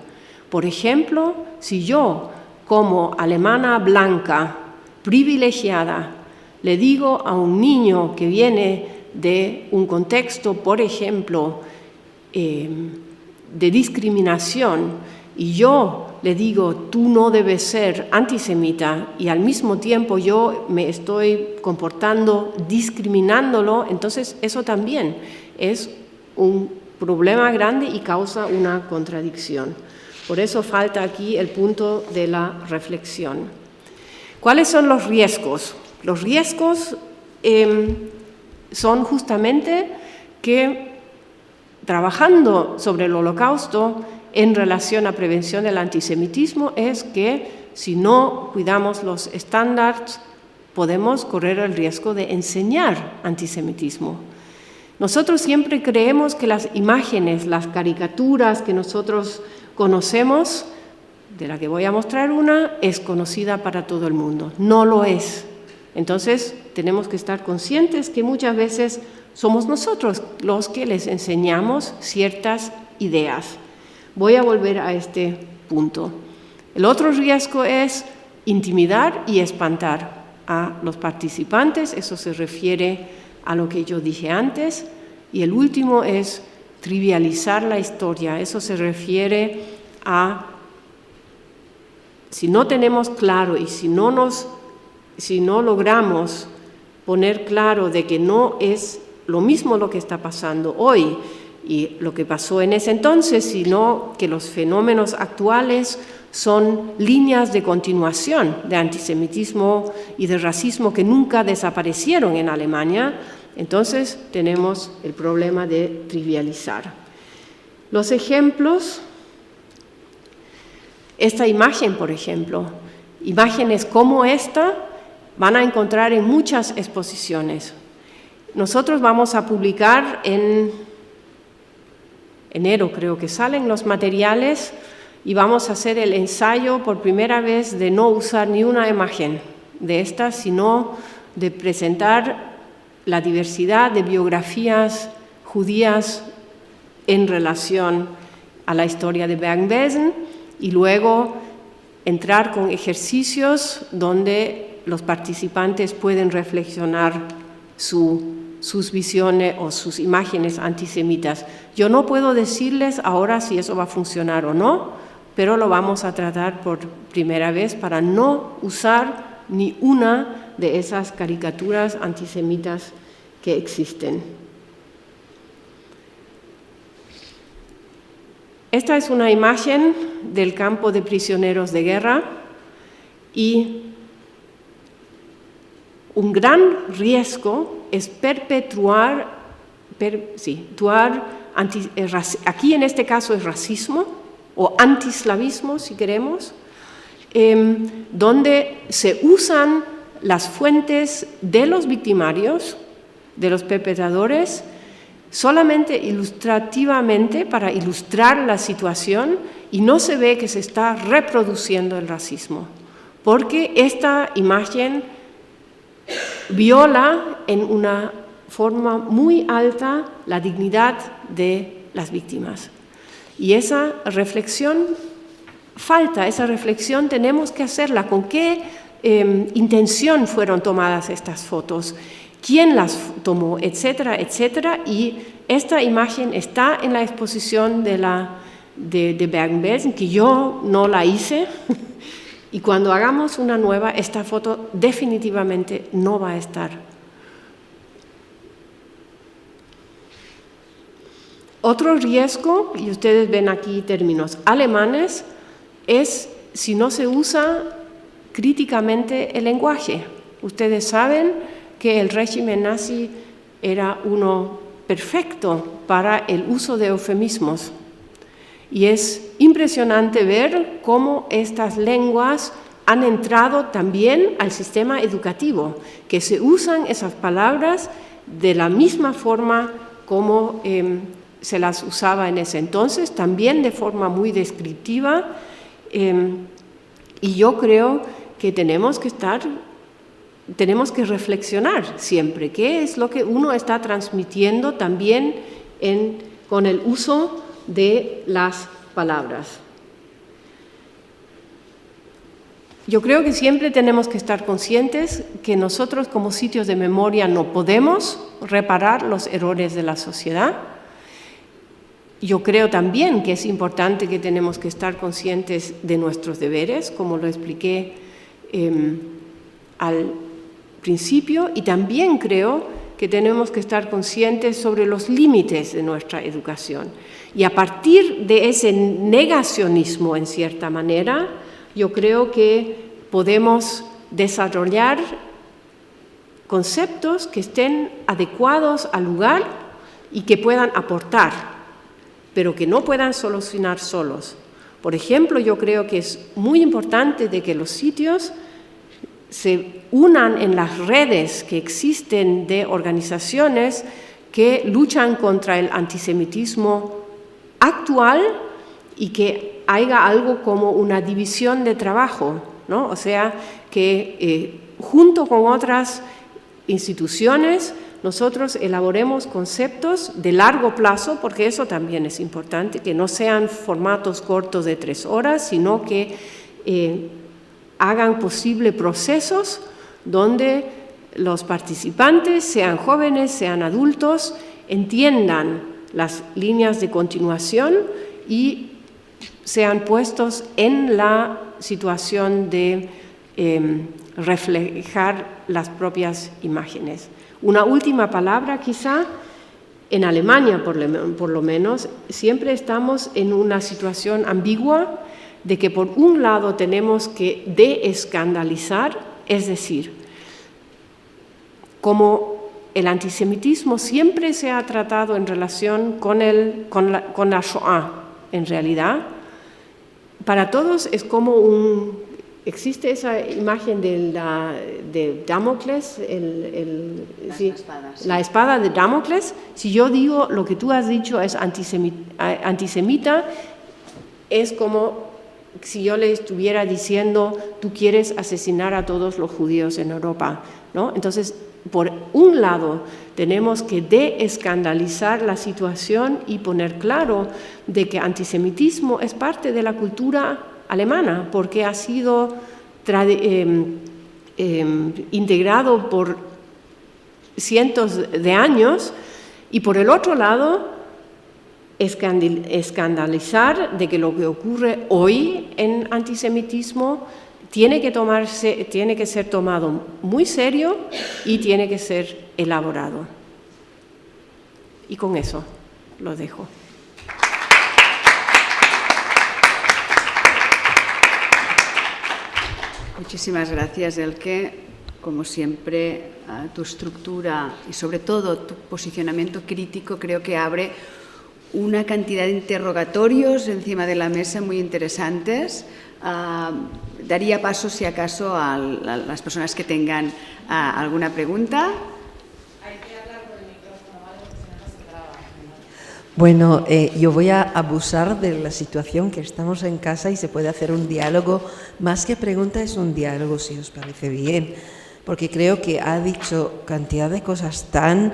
Por ejemplo, si yo como alemana blanca, privilegiada, le digo a un niño que viene de un contexto, por ejemplo, de discriminación, y yo le digo, tú no debes ser antisemita, y al mismo tiempo yo me estoy comportando discriminándolo, entonces eso también es un problema grande y causa una contradicción. Por eso falta aquí el punto de la reflexión. ¿Cuáles son los riesgos? Los riesgos son justamente que trabajando sobre el Holocausto en relación a prevención del antisemitismo es que si no cuidamos los estándares podemos correr el riesgo de enseñar antisemitismo. Nosotros siempre creemos que las imágenes, las caricaturas que nosotros conocemos, de la que voy a mostrar una, es conocida para todo el mundo. No lo es. Entonces, tenemos que estar conscientes que muchas veces somos nosotros los que les enseñamos ciertas ideas. Voy a volver a este punto. El otro riesgo es intimidar y espantar a los participantes. Eso se refiere a lo que yo dije antes. Y el último es trivializar la historia. Eso se refiere a, si no tenemos claro y si no logramos poner claro de que no es lo mismo lo que está pasando hoy y lo que pasó en ese entonces, sino que los fenómenos actuales son líneas de continuación de antisemitismo y de racismo que nunca desaparecieron en Alemania. Entonces tenemos el problema de trivializar. Los ejemplos, esta imagen, por ejemplo, imágenes como esta van a encontrar en muchas exposiciones. Nosotros vamos a publicar en enero, creo que salen los materiales, y vamos a hacer el ensayo por primera vez de no usar ni una imagen de estas, sino de presentar la diversidad de biografías judías en relación a la historia de Bergen-Belsen, y luego entrar con ejercicios donde los participantes pueden reflexionar sus visiones o sus imágenes antisemitas. Yo no puedo decirles ahora si eso va a funcionar o no, pero lo vamos a tratar por primera vez para no usar ni una de esas caricaturas antisemitas que existen. Esta es una imagen del campo de prisioneros de guerra y un gran riesgo es aquí en este caso es racismo o antislavismo, si queremos, donde se usan las fuentes de los victimarios, de los perpetradores, solamente ilustrativamente para ilustrar la situación, y no se ve que se está reproduciendo el racismo, porque esta imagen viola en una forma muy alta la dignidad de las víctimas. Y esa reflexión falta, esa reflexión tenemos que hacerla. ¿Con qué intención fueron tomadas estas fotos? ¿Quién las tomó? Etcétera, etcétera. Y esta imagen está en la exposición de Bergen-Belsen, que yo no la hice. Y cuando hagamos una nueva, esta foto definitivamente no va a estar. Otro riesgo, y ustedes ven aquí términos alemanes, es si no se usa críticamente el lenguaje. Ustedes saben que el régimen nazi era uno perfecto para el uso de eufemismos. Y es impresionante ver cómo estas lenguas han entrado también al sistema educativo, que se usan esas palabras de la misma forma como se las usaba en ese entonces, también de forma muy descriptiva, y yo creo que tenemos que reflexionar siempre qué es lo que uno está transmitiendo también con el uso de las palabras. Yo creo que siempre tenemos que estar conscientes que nosotros como sitios de memoria no podemos reparar los errores de la sociedad. Yo creo también que es importante que tenemos que estar conscientes de nuestros deberes, como lo expliqué al principio, y también creo que tenemos que estar conscientes sobre los límites de nuestra educación. Y a partir de ese negacionismo, en cierta manera, yo creo que podemos desarrollar conceptos que estén adecuados al lugar y que puedan aportar, pero que no puedan solucionar solos. Por ejemplo, yo creo que es muy importante de que los sitios se unan en las redes que existen de organizaciones que luchan contra el antisemitismo actual y que haya algo como una división de trabajo, ¿no? O sea, que junto con otras instituciones nosotros elaboremos conceptos de largo plazo, porque eso también es importante, que no sean formatos cortos de 3 horas, sino que hagan posible procesos donde los participantes, sean jóvenes, sean adultos, entiendan las líneas de continuación y sean puestos en la situación de reflejar las propias imágenes. Una última palabra quizá. En Alemania, por lo menos, siempre estamos en una situación ambigua de que por un lado tenemos que desescandalizar, es decir, como el antisemitismo siempre se ha tratado en relación con la Shoah, en realidad, para todos es como existe esa imagen de Damocles, la espada de Damocles. Si yo digo lo que tú has dicho es antisemita, es como si yo le estuviera diciendo, tú quieres asesinar a todos los judíos en Europa, ¿no? Entonces, por un lado, tenemos que desescandalizar la situación y poner claro de que antisemitismo es parte de la cultura alemana, porque ha sido integrado por cientos de años, y por el otro lado, escandalizar de que lo que ocurre hoy en antisemitismo tiene que ser tomado muy serio y tiene que ser elaborado. Y con eso lo dejo. Muchísimas gracias, Elke. Como siempre, tu estructura y sobre todo tu posicionamiento crítico creo que abre una cantidad de interrogatorios encima de la mesa muy interesantes. Daría paso, si acaso, a las personas que tengan alguna pregunta. Bueno, yo voy a abusar de la situación que estamos en casa y se puede hacer un diálogo. Más que pregunta, es un diálogo, si os parece bien, porque creo que ha dicho cantidad de cosas tan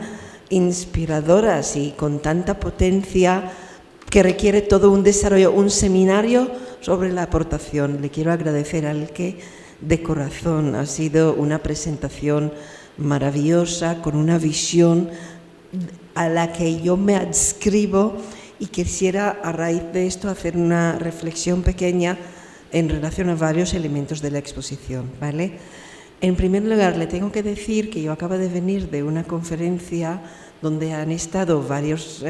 inspiradoras y con tanta potencia que requiere todo un desarrollo, un seminario sobre la aportación. Le quiero agradecer al que de corazón ha sido una presentación maravillosa, con una visión a la que yo me adscribo, y quisiera a raíz de esto hacer una reflexión pequeña en relación a varios elementos de la exposición, ¿vale? En primer lugar, le tengo que decir que yo acabo de venir de una conferencia donde han estado varios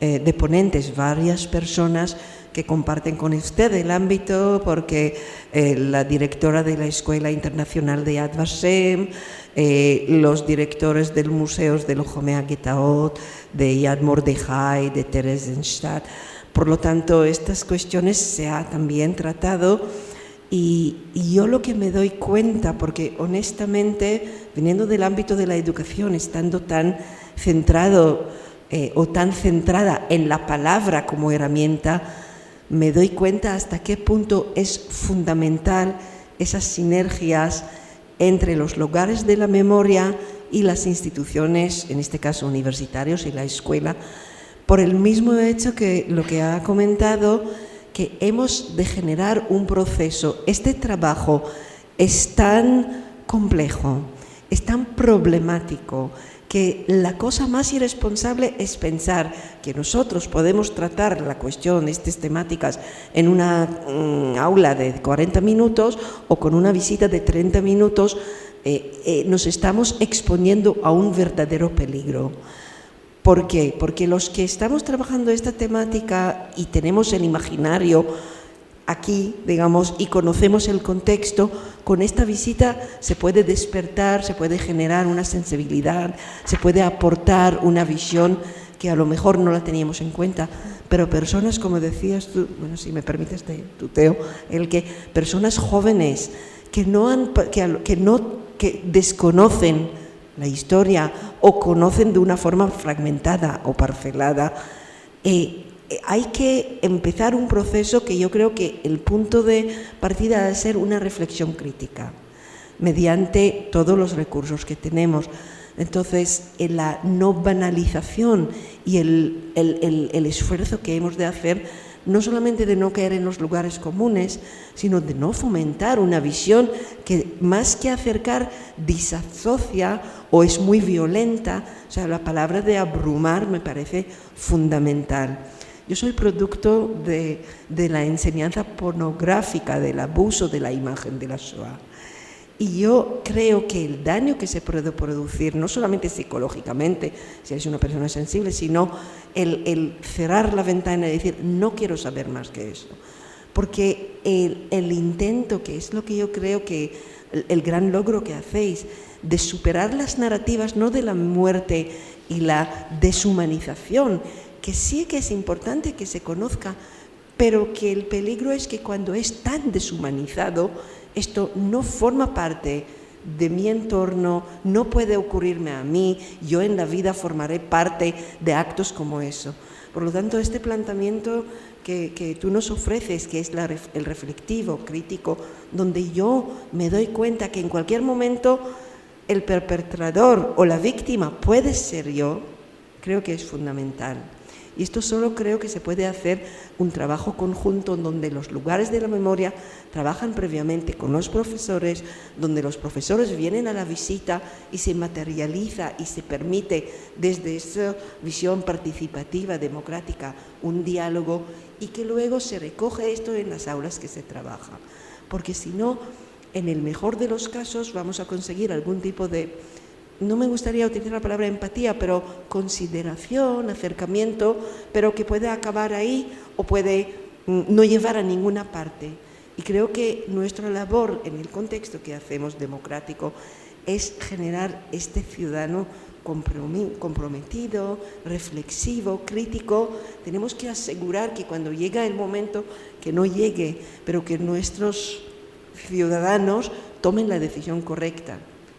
deponentes, varias personas que comparten con usted el ámbito, porque la directora de la Escuela Internacional de Yad Vashem, los directores del museos de Lojomea Getaot, de Yad Mordechai, de Theresienstadt. Por lo tanto, estas cuestiones se ha también tratado, y yo lo que me doy cuenta, porque honestamente, viniendo del ámbito de la educación, estando tan centrado o tan centrada en la palabra como herramienta, me doy cuenta hasta qué punto es fundamental esas sinergias entre los lugares de la memoria y las instituciones, en este caso universitarios y la escuela, por el mismo hecho que lo que ha comentado, que hemos de generar un proceso. Este trabajo es tan complejo, es tan problemático, que la cosa más irresponsable es pensar que nosotros podemos tratar la cuestión de estas temáticas en una aula de 40 minutos o con una visita de 30 minutos. Nos estamos exponiendo a un verdadero peligro. ¿Por qué? Porque los que estamos trabajando esta temática y tenemos el imaginario aquí, digamos, y conocemos el contexto, con esta visita se puede despertar, se puede generar una sensibilidad, se puede aportar una visión que a lo mejor no la teníamos en cuenta, pero personas, como decías tú, bueno, si me permites te tuteo, personas jóvenes que desconocen la historia o conocen de una forma fragmentada o parcelada, hay que empezar un proceso que yo creo que el punto de partida debe ser una reflexión crítica mediante todos los recursos que tenemos. Entonces, en la no banalización y el esfuerzo que hemos de hacer, no solamente de no caer en los lugares comunes, sino de no fomentar una visión que, más que acercar, disasocia o es muy violenta. O sea, la palabra de abrumar me parece fundamental. Yo soy producto de la enseñanza pornográfica, del abuso de la imagen de la Shoah. Y yo creo que el daño que se puede producir, no solamente psicológicamente, si eres una persona sensible, sino el cerrar la ventana y decir, no quiero saber más que eso. Porque el intento, que es lo que yo creo que el gran logro que hacéis, de superar las narrativas, no de la muerte y la deshumanización, que sí que es importante que se conozca, pero que el peligro es que cuando es tan deshumanizado, esto no forma parte de mi entorno, no puede ocurrirme a mí, yo en la vida formaré parte de actos como eso. Por lo tanto, este planteamiento que tú nos ofreces, que es el reflectivo, crítico, donde yo me doy cuenta que en cualquier momento el perpetrador o la víctima puede ser yo, creo que es fundamental. Y esto solo creo que se puede hacer un trabajo conjunto donde los lugares de la memoria trabajan previamente con los profesores, donde los profesores vienen a la visita y se materializa y se permite desde esa visión participativa, democrática, un diálogo, y que luego se recoge esto en las aulas que se trabaja. Porque si no, en el mejor de los casos vamos a conseguir algún tipo de, no me gustaría utilizar la palabra empatía, pero consideración, acercamiento, pero que puede acabar ahí o puede no llevar a ninguna parte. Y creo que nuestra labor en el contexto que hacemos democrático es generar este ciudadano comprometido, reflexivo, crítico. Tenemos que asegurar que cuando llega el momento, que no llegue, pero que nuestros ciudadanos tomen la decisión correcta.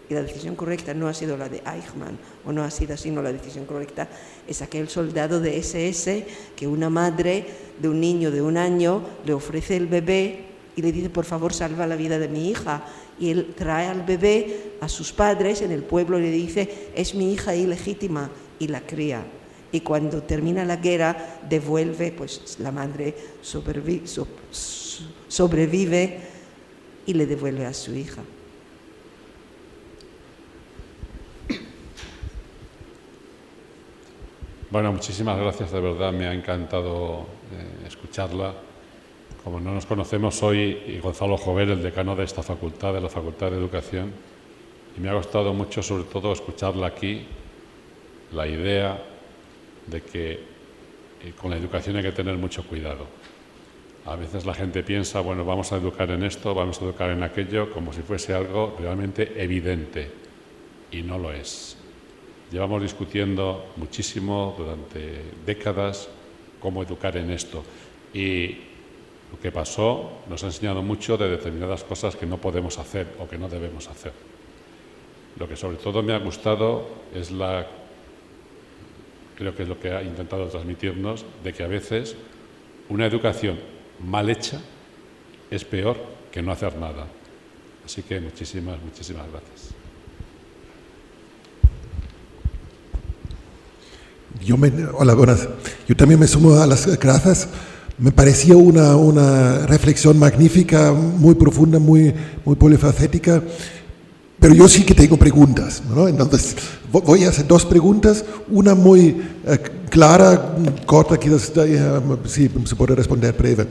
Y la decisión correcta no ha sido la de Eichmann, o no ha sido sino la decisión correcta es aquel soldado de SS que una madre de un niño de 1 año le ofrece el bebé y le dice, por favor, salva la vida de mi hija. Y él trae al bebé a sus padres en el pueblo y le dice, es mi hija ilegítima, y la cría. Y cuando termina la guerra, devuelve, pues la madre sobrevive y le devuelve a su hija. Bueno, muchísimas gracias, de verdad, me ha encantado escucharla. Como no nos conocemos, soy Gonzalo Jover, el decano de esta facultad, de la Facultad de Educación, y me ha gustado mucho, sobre todo, escucharla aquí, la idea de que con la educación hay que tener mucho cuidado. A veces la gente piensa, bueno, vamos a educar en esto, vamos a educar en aquello, como si fuese algo realmente evidente, y no lo es. Llevamos discutiendo muchísimo durante décadas cómo educar en esto, y lo que pasó nos ha enseñado mucho de determinadas cosas que no podemos hacer o que no debemos hacer. Lo que sobre todo me ha gustado es creo que es lo que ha intentado transmitirnos, de que a veces una educación mal hecha es peor que no hacer nada. Así que muchísimas gracias. Hola, buenas. Yo también me sumo a las gracias. Me pareció una reflexión magnífica, muy profunda, muy polifacética, pero yo sí que tengo preguntas, ¿no? Entonces voy a hacer 2 preguntas, una muy clara, corta, quizás sí se puede responder breve.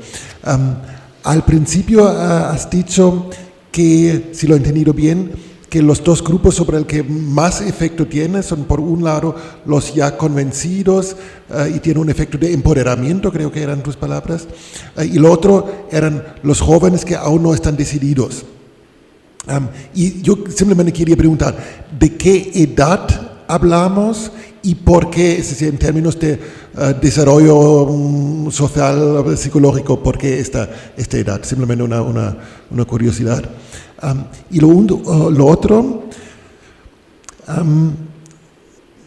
Al principio has dicho que, si lo he entendido bien, que los 2 grupos sobre el que más efecto tiene son, por un lado, los ya convencidos y tiene un efecto de empoderamiento, creo que eran tus palabras, y lo otro eran los jóvenes que aún no están decididos. Y yo simplemente quería preguntar, ¿de qué edad hablamos y por qué, es decir, en términos de desarrollo social, psicológico, por qué esta edad? Simplemente una curiosidad. Y lo otro,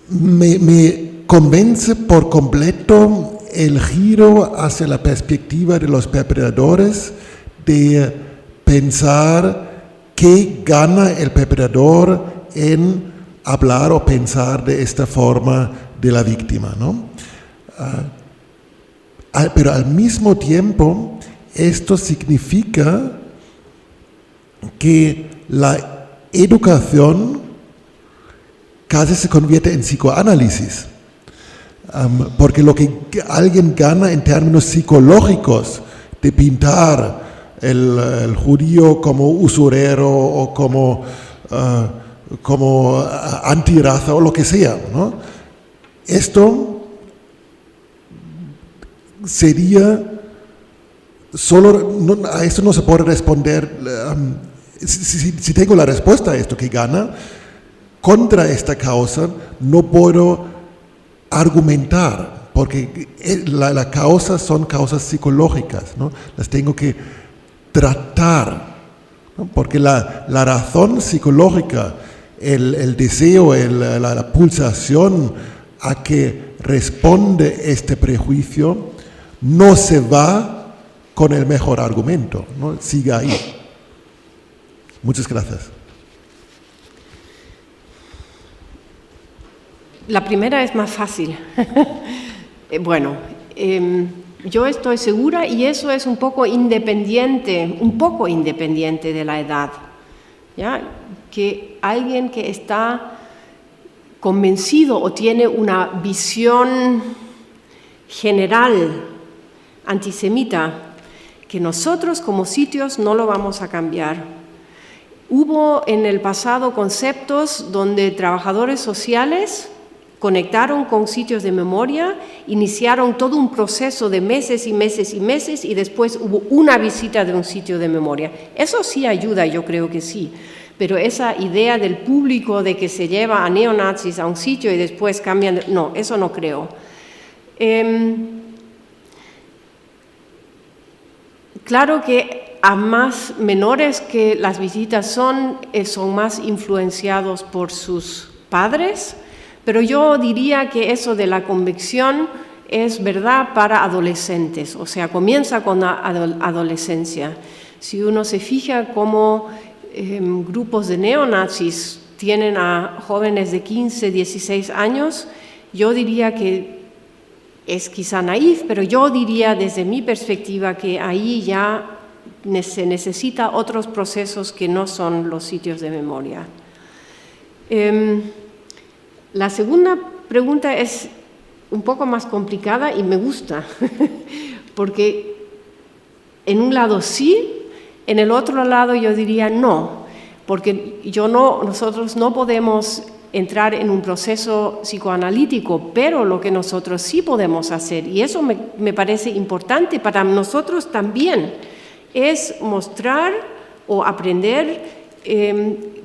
me convence por completo el giro hacia la perspectiva de los perpetradores, de pensar qué gana el perpetrador en hablar o pensar de esta forma de la víctima, ¿no? Pero al mismo tiempo, esto significa que la educación casi se convierte en psicoanálisis, porque lo que alguien gana en términos psicológicos de pintar el judío como usurero o como antiraza o lo que sea, ¿no? Esto sería solo, a esto no se puede responder, si tengo la respuesta a esto que gana, contra esta causa no puedo argumentar, porque la causa son causas psicológicas, ¿no? Las tengo que tratar, ¿no? Porque la razón psicológica, el deseo, la pulsación a que responde este prejuicio, no se va con el mejor argumento, ¿no? Sigue ahí. Muchas gracias. La primera es más fácil. Bueno, yo estoy segura, y eso es un poco independiente de la edad, ¿ya? Que alguien que está convencido o tiene una visión general antisemita, que nosotros como sitios no lo vamos a cambiar. Hubo en el pasado conceptos donde trabajadores sociales conectaron con sitios de memoria, iniciaron todo un proceso de meses y meses y meses, y después hubo una visita de un sitio de memoria. Eso sí ayuda, yo creo que sí, pero esa idea del público de que se lleva a neonazis a un sitio y después cambian, no, eso no creo. Claro que a más menores que las visitas son más influenciados por sus padres, pero yo diría que eso de la convicción es verdad para adolescentes, o sea, comienza con la adolescencia. Si uno se fija cómo grupos de neonazis tienen a jóvenes de 15, 16 años, yo diría que es quizá naif, pero yo diría desde mi perspectiva que ahí ya se necesita otros procesos que no son los sitios de memoria. La segunda pregunta es un poco más complicada y me gusta, porque en un lado sí, en el otro lado yo diría no, porque nosotros no podemos entrar en un proceso psicoanalítico, pero lo que nosotros sí podemos hacer, y eso me parece importante para nosotros también, es mostrar o aprender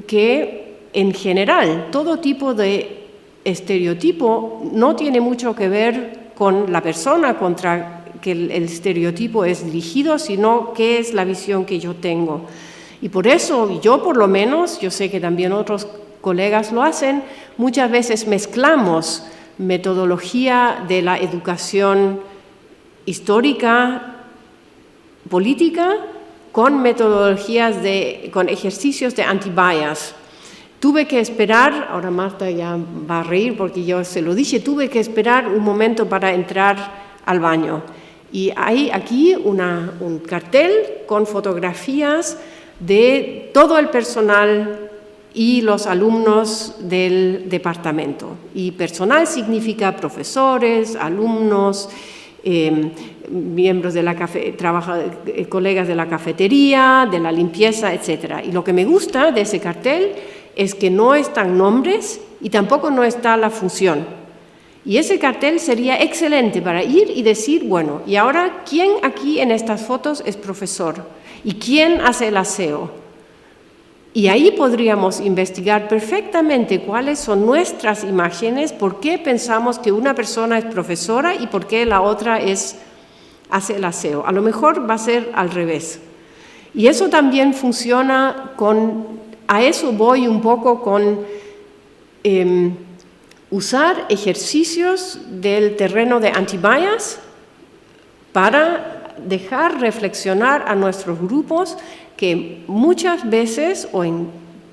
que en general todo tipo de estereotipo no tiene mucho que ver con la persona contra que el estereotipo es dirigido, sino qué es la visión que yo tengo. Y por eso, yo por lo menos, yo sé que también otros colegas lo hacen, muchas veces mezclamos metodología de la educación histórica, política, con metodologías con ejercicios de anti-bias. Tuve que esperar, ahora Marta ya va a reír porque yo se lo dije, tuve que esperar un momento para entrar al baño. Y hay aquí un cartel con fotografías de todo el personal y los alumnos del departamento. Y personal significa profesores, alumnos, miembros de colegas de la cafetería, de la limpieza, etc. Y lo que me gusta de ese cartel es que no están nombres y tampoco no está la función. Y ese cartel sería excelente para ir y decir, bueno, y ahora, ¿quién aquí en estas fotos es profesor? ¿Y quién hace el aseo? Y ahí podríamos investigar perfectamente cuáles son nuestras imágenes, por qué pensamos que una persona es profesora y por qué la otra hace el aseo. A lo mejor va a ser al revés. Y eso también funciona a eso voy un poco con usar ejercicios del terreno de anti-bias para dejar reflexionar a nuestros grupos que muchas veces,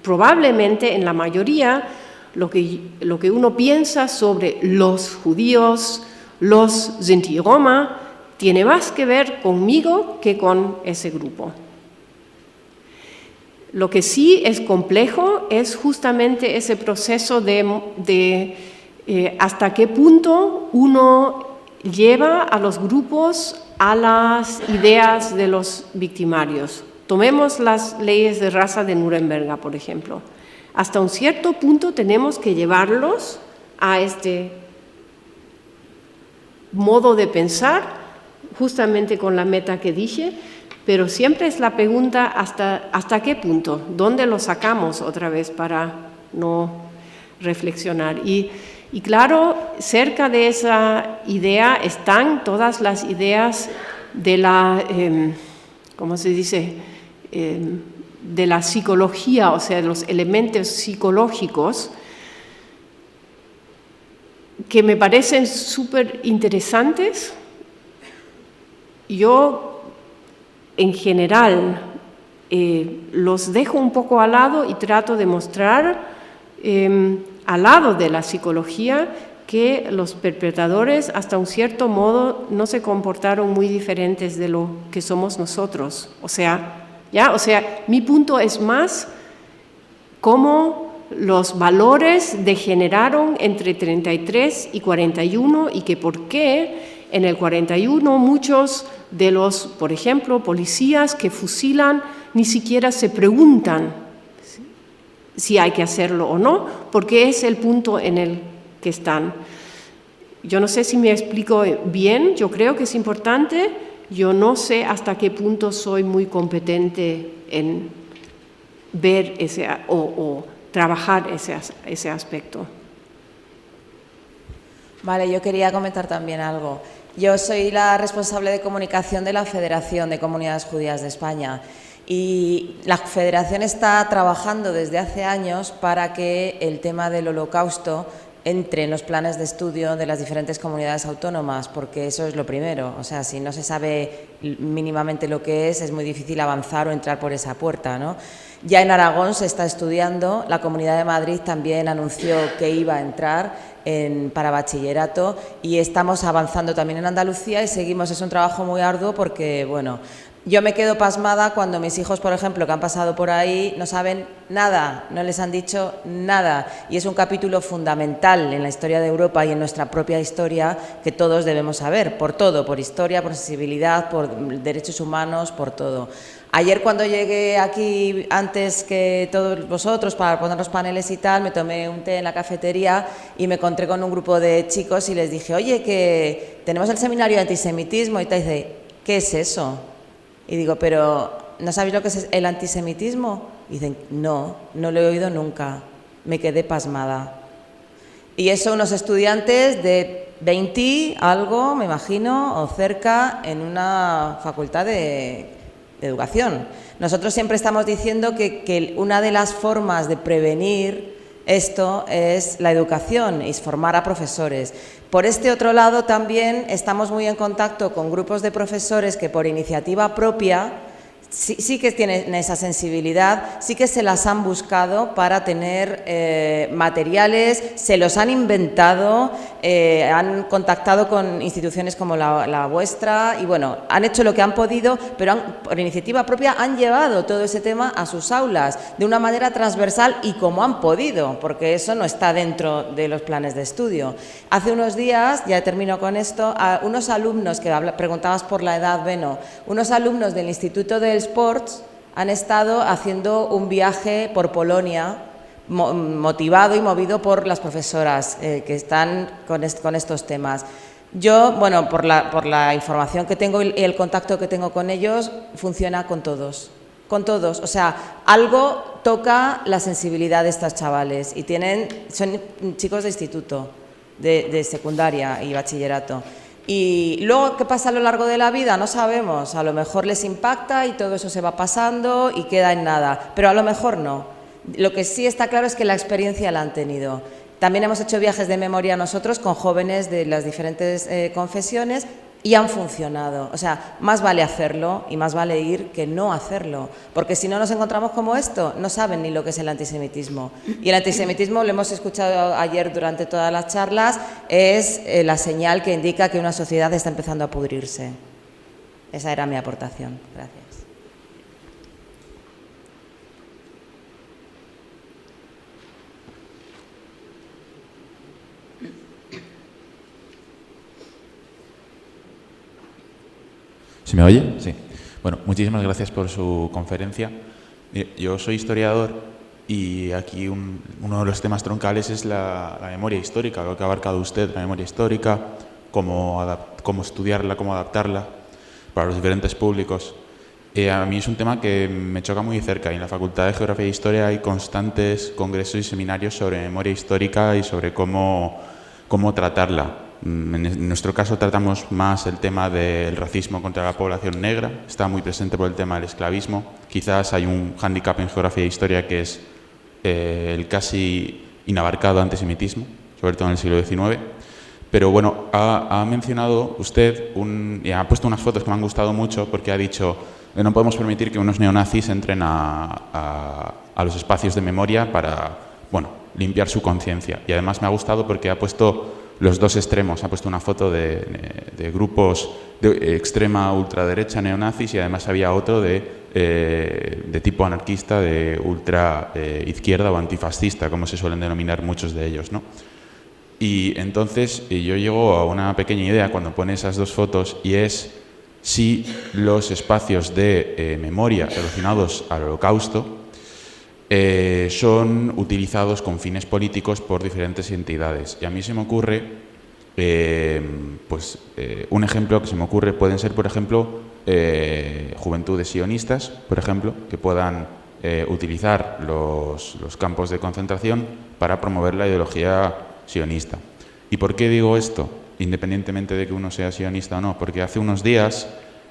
probablemente en la mayoría, lo que uno piensa sobre los judíos, los Sinti y Roma, tiene más que ver conmigo que con ese grupo. Lo que sí es complejo es justamente ese proceso de hasta qué punto uno lleva a los grupos a las ideas de los victimarios. Tomemos las leyes de raza de Nuremberg, por ejemplo. Hasta un cierto punto tenemos que llevarlos a este modo de pensar, justamente con la meta que dije, pero siempre es la pregunta ¿hasta qué punto? ¿Dónde lo sacamos otra vez para no reflexionar? Y claro, cerca de esa idea están todas las ideas de la, ¿cómo se dice?, de la psicología, o sea, de los elementos psicológicos, que me parecen súper interesantes. Yo, en general, los dejo un poco al lado y trato de mostrar, al lado de la psicología, que los perpetradores, hasta un cierto modo, no se comportaron muy diferentes de lo que somos nosotros. O sea, mi punto es más cómo los valores degeneraron entre 33 y 41 y que por qué en el 41 muchos de los, por ejemplo, policías que fusilan ni siquiera se preguntan si hay que hacerlo o no, porque es el punto en el que están. Yo no sé si me explico bien, yo creo que es importante, yo no sé hasta qué punto soy muy competente en ver ese o trabajar ese aspecto. Vale, yo quería comentar también algo. Yo soy la responsable de comunicación de la Federación de Comunidades Judías de España y la Federación está trabajando desde hace años para que el tema del Holocausto entre en los planes de estudio de las diferentes comunidades autónomas, porque eso es lo primero. O sea, si no se sabe mínimamente lo que es muy difícil avanzar o entrar por esa puerta, ¿no? Ya en Aragón se está estudiando, la Comunidad de Madrid también anunció que iba a entrar para bachillerato y estamos avanzando también en Andalucía y seguimos, es un trabajo muy arduo porque, bueno, yo me quedo pasmada cuando mis hijos, por ejemplo, que han pasado por ahí, no saben nada, no les han dicho nada. Y es un capítulo fundamental en la historia de Europa y en nuestra propia historia que todos debemos saber, por todo, por historia, por sensibilidad, por derechos humanos, por todo. Ayer cuando llegué aquí, antes que todos vosotros, para poner los paneles y tal, me tomé un té en la cafetería y me encontré con un grupo de chicos y les dije, oye, que tenemos el seminario de antisemitismo y tal, y dice, ¿qué es eso? Y digo, pero ¿no sabéis lo que es el antisemitismo? Y dicen, no lo he oído nunca. Me quedé pasmada. Y eso unos estudiantes de 20, algo, me imagino, o cerca, en una facultad de educación. Nosotros siempre estamos diciendo que una de las formas de prevenir esto es la educación, es formar a profesores. Por este otro lado también estamos muy en contacto con grupos de profesores que por iniciativa propia sí que tienen esa sensibilidad, sí que se las han buscado para tener materiales, se los han inventado, han contactado con instituciones como la vuestra y bueno, han hecho lo que han podido, pero por iniciativa propia han llevado todo ese tema a sus aulas de una manera transversal y como han podido, porque eso no está dentro de los planes de estudio. Hace unos días, ya termino con esto, a unos alumnos, que preguntabas por la edad, Beno, unos alumnos del Instituto del Sports han estado haciendo un viaje por Polonia motivado y movido por las profesoras que están con estos temas. Yo, bueno, por la información que tengo y el contacto que tengo con ellos, funciona con todos. Con todos, o sea, algo toca la sensibilidad de estos chavales y son chicos de instituto, de secundaria y bachillerato. Y luego, ¿qué pasa a lo largo de la vida? No sabemos, a lo mejor les impacta y todo eso se va pasando y queda en nada, pero a lo mejor no. Lo que sí está claro es que la experiencia la han tenido. También hemos hecho viajes de memoria nosotros con jóvenes de las diferentes confesiones y han funcionado. O sea, más vale hacerlo y más vale ir que no hacerlo, porque si no nos encontramos como esto, no saben ni lo que es el antisemitismo. Y el antisemitismo, lo hemos escuchado ayer durante todas las charlas, es la señal que indica que una sociedad está empezando a pudrirse. Esa era mi aportación. Gracias. ¿Se me oye? Sí. Bueno, muchísimas gracias por su conferencia. Yo soy historiador y aquí uno de los temas troncales es la memoria histórica, lo que ha abarcado usted, la memoria histórica, cómo estudiarla, cómo adaptarla para los diferentes públicos. A mí es un tema que me choca muy de cerca y en la Facultad de Geografía e Historia hay constantes congresos y seminarios sobre memoria histórica y sobre cómo tratarla. En nuestro caso tratamos más el tema del racismo contra la población negra, está muy presente por el tema del esclavismo. Quizás hay un hándicap en Geografía e Historia que es el casi inabarcado antisemitismo, sobre todo en el siglo XIX. Pero bueno, ha mencionado usted y ha puesto unas fotos que me han gustado mucho porque ha dicho que no podemos permitir que unos neonazis entren a los espacios de memoria para, bueno, limpiar su conciencia. Y además me ha gustado porque ha puesto los dos extremos. Ha puesto una foto de grupos de extrema ultraderecha neonazis y además había otro de tipo anarquista, de ultra izquierda o antifascista, como se suelen denominar muchos de ellos, ¿no? Y entonces yo llego a una pequeña idea cuando pone esas dos fotos y es si los espacios de memoria relacionados al Holocausto son utilizados con fines políticos por diferentes entidades. Y a mí se me ocurre, un ejemplo que se me ocurre pueden ser, por ejemplo, juventudes sionistas, por ejemplo, que puedan utilizar los campos de concentración para promover la ideología sionista. ¿Y por qué digo esto? Independientemente de que uno sea sionista o no, porque hace unos días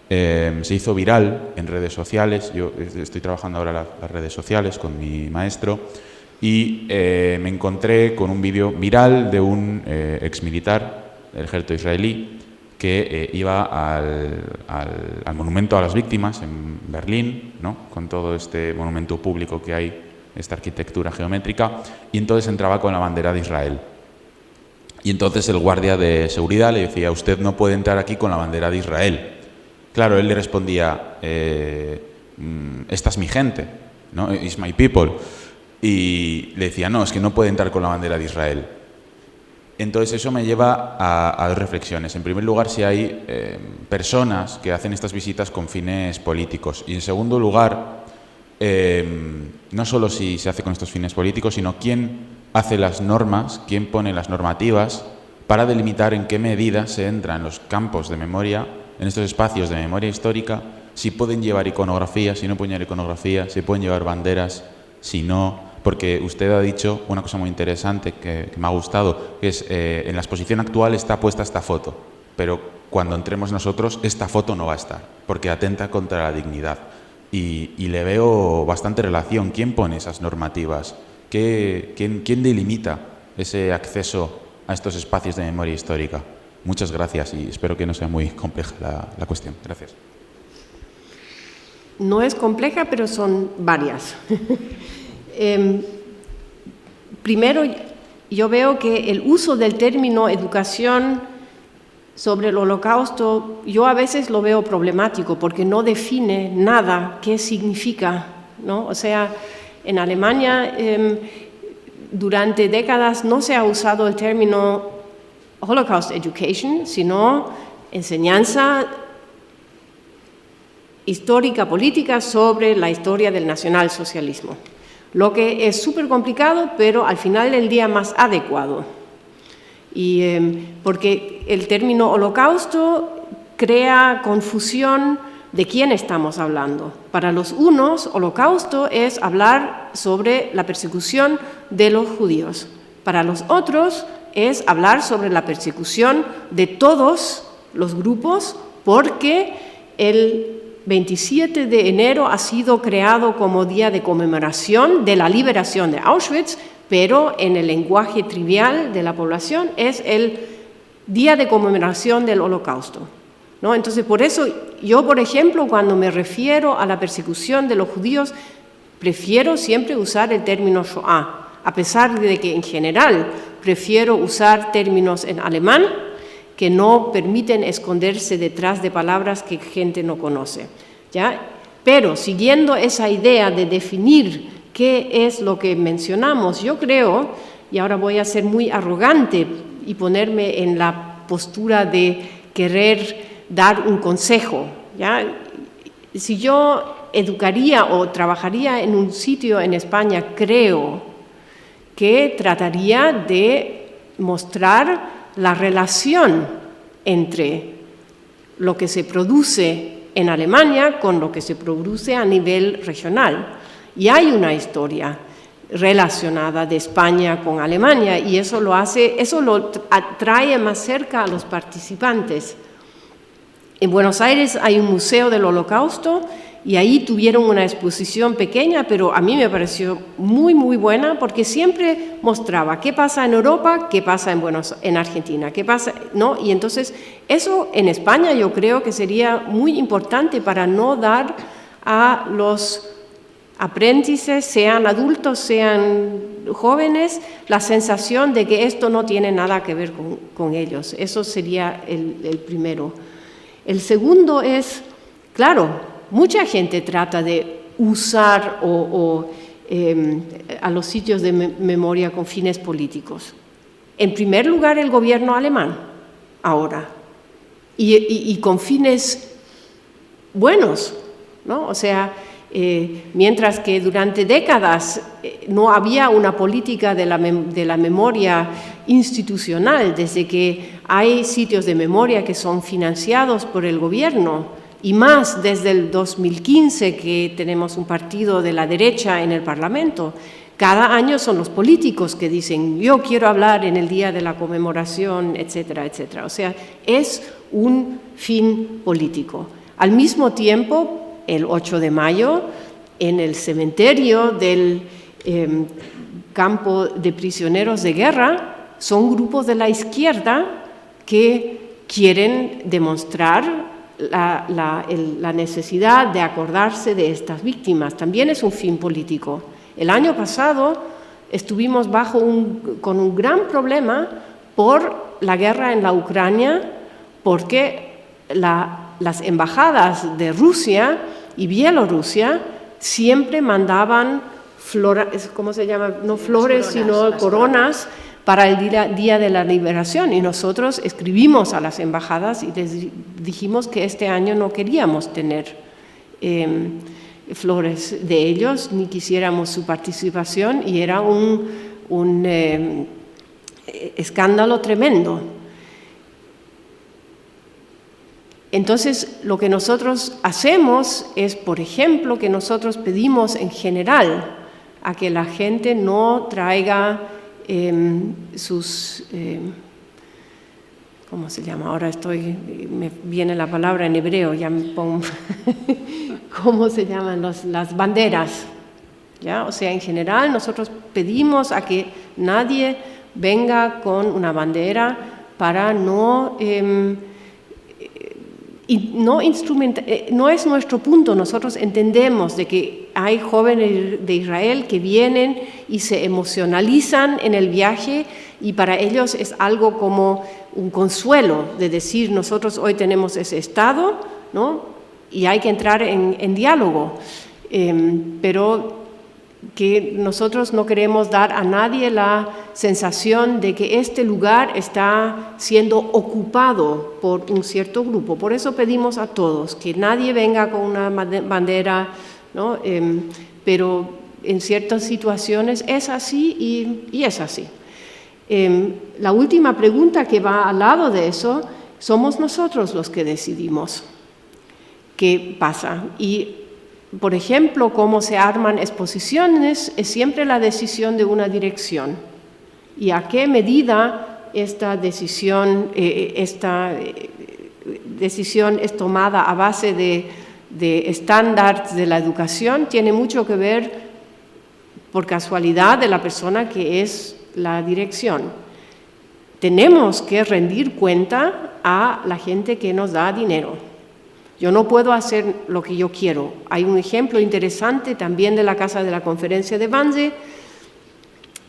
se hizo viral en redes sociales, yo estoy trabajando ahora las redes sociales con mi maestro, y me encontré con un vídeo viral de un exmilitar del ejército israelí que iba al monumento a las víctimas en Berlín, ¿no?, con todo este monumento público que hay, esta arquitectura geométrica, y entonces entraba con la bandera de Israel. Y entonces el guardia de seguridad le decía: usted no puede entrar aquí con la bandera de Israel. Claro, él le respondía: esta es mi gente, ¿no? It's my people. Y le decía: no, es que no puede entrar con la bandera de Israel. Entonces eso me lleva a dos reflexiones. En primer lugar, si hay personas que hacen estas visitas con fines políticos. Y en segundo lugar, no solo si se hace con estos fines políticos, sino quién hace las normas, quién pone las normativas para delimitar en qué medida se entra en los campos de memoria, en estos espacios de memoria histórica, si pueden llevar iconografía, si no pueden llevar iconografía, si pueden llevar banderas, si no. Porque usted ha dicho una cosa muy interesante que me ha gustado, que es en la exposición actual está puesta esta foto, pero cuando entremos nosotros esta foto no va a estar, porque atenta contra la dignidad. Y le veo bastante relación. ¿Quién pone esas normativas? ¿Quién delimita ese acceso a estos espacios de memoria histórica? Muchas gracias y espero que no sea muy compleja la cuestión. Gracias. No es compleja, pero son varias. Primero, yo veo que el uso del término educación sobre el Holocausto, yo a veces lo veo problemático porque no define nada qué significa, ¿no? O sea, en Alemania durante décadas no se ha usado el término Holocaust Education, sino enseñanza histórica política sobre la historia del nacionalsocialismo. Lo que es súper complicado, pero al final del día más adecuado. Y, porque el término holocausto crea confusión de quién estamos hablando. Para los unos, holocausto es hablar sobre la persecución de los judíos. Para los otros es hablar sobre la persecución de todos los grupos, porque el 27 de enero ha sido creado como día de conmemoración de la liberación de Auschwitz, pero en el lenguaje trivial de la población es el día de conmemoración del Holocausto, ¿no? Entonces, por eso yo, por ejemplo, cuando me refiero a la persecución de los judíos, prefiero siempre usar el término Shoah, a pesar de que en general prefiero usar términos en alemán que no permiten esconderse detrás de palabras que gente no conoce, ¿ya? Pero siguiendo esa idea de definir qué es lo que mencionamos, yo creo, y ahora voy a ser muy arrogante y ponerme en la postura de querer dar un consejo, ¿ya? Si yo educaría o trabajaría en un sitio en España, creo que trataría de mostrar la relación entre lo que se produce en Alemania con lo que se produce a nivel regional. Y hay una historia relacionada de España con Alemania y eso lo atrae más cerca a los participantes. En Buenos Aires hay un museo del Holocausto y ahí tuvieron una exposición pequeña, pero a mí me pareció muy, muy buena porque siempre mostraba qué pasa en Europa, qué pasa en Argentina, qué pasa, ¿no? Y entonces eso en España yo creo que sería muy importante para no dar a los aprendices, sean adultos, sean jóvenes, la sensación de que esto no tiene nada que ver con ellos. Eso sería el primero. El segundo es, claro, mucha gente trata de usar a los sitios de memoria con fines políticos. En primer lugar, el gobierno alemán, ahora, y con fines buenos, ¿no? O sea, mientras que durante décadas no había una política de la memoria institucional, desde que hay sitios de memoria que son financiados por el gobierno, y más desde el 2015 que tenemos un partido de la derecha en el Parlamento, cada año son los políticos que dicen yo quiero hablar en el día de la conmemoración, etcétera, etcétera. O sea, es un fin político. Al mismo tiempo, el 8 de mayo, en el cementerio del campo de prisioneros de guerra, son grupos de la izquierda que quieren demostrar la necesidad de acordarse de estas víctimas. También es un fin político. El año pasado estuvimos con un gran problema por la guerra en la Ucrania, porque las embajadas de Rusia y Bielorrusia siempre mandaban ¿cómo se llama? No flores, sino coronas para el día de la liberación. Y nosotros escribimos a las embajadas y les dijimos que este año no queríamos tener flores de ellos, ni quisiéramos su participación, y era un escándalo tremendo. Entonces, lo que nosotros hacemos es, por ejemplo, que nosotros pedimos en general a que la gente no traiga ¿cómo se llama? Ahora me viene la palabra en hebreo, ya me pongo, ¿cómo se llaman? Las banderas, ¿ya? O sea, en general nosotros pedimos a que nadie venga con una bandera para no no es nuestro punto. Nosotros entendemos de que hay jóvenes de Israel que vienen y se emocionalizan en el viaje y para ellos es algo como un consuelo de decir nosotros hoy tenemos ese estado, ¿no? Y hay que entrar en diálogo, pero que nosotros no queremos dar a nadie la sensación de que este lugar está siendo ocupado por un cierto grupo. Por eso pedimos a todos que nadie venga con una bandera, ¿no? Pero en ciertas situaciones es así y es así. La última pregunta que va al lado de eso, somos nosotros los que decidimos qué pasa. Y por ejemplo, cómo se arman exposiciones es siempre la decisión de una dirección. ¿Y a qué medida esta decisión es tomada a base de estándares de la educación? Tiene mucho que ver, por casualidad, de la persona que es la dirección. Tenemos que rendir cuenta a la gente que nos da dinero. Yo no puedo hacer lo que yo quiero. Hay un ejemplo interesante también de la Casa de la Conferencia de Wannsee,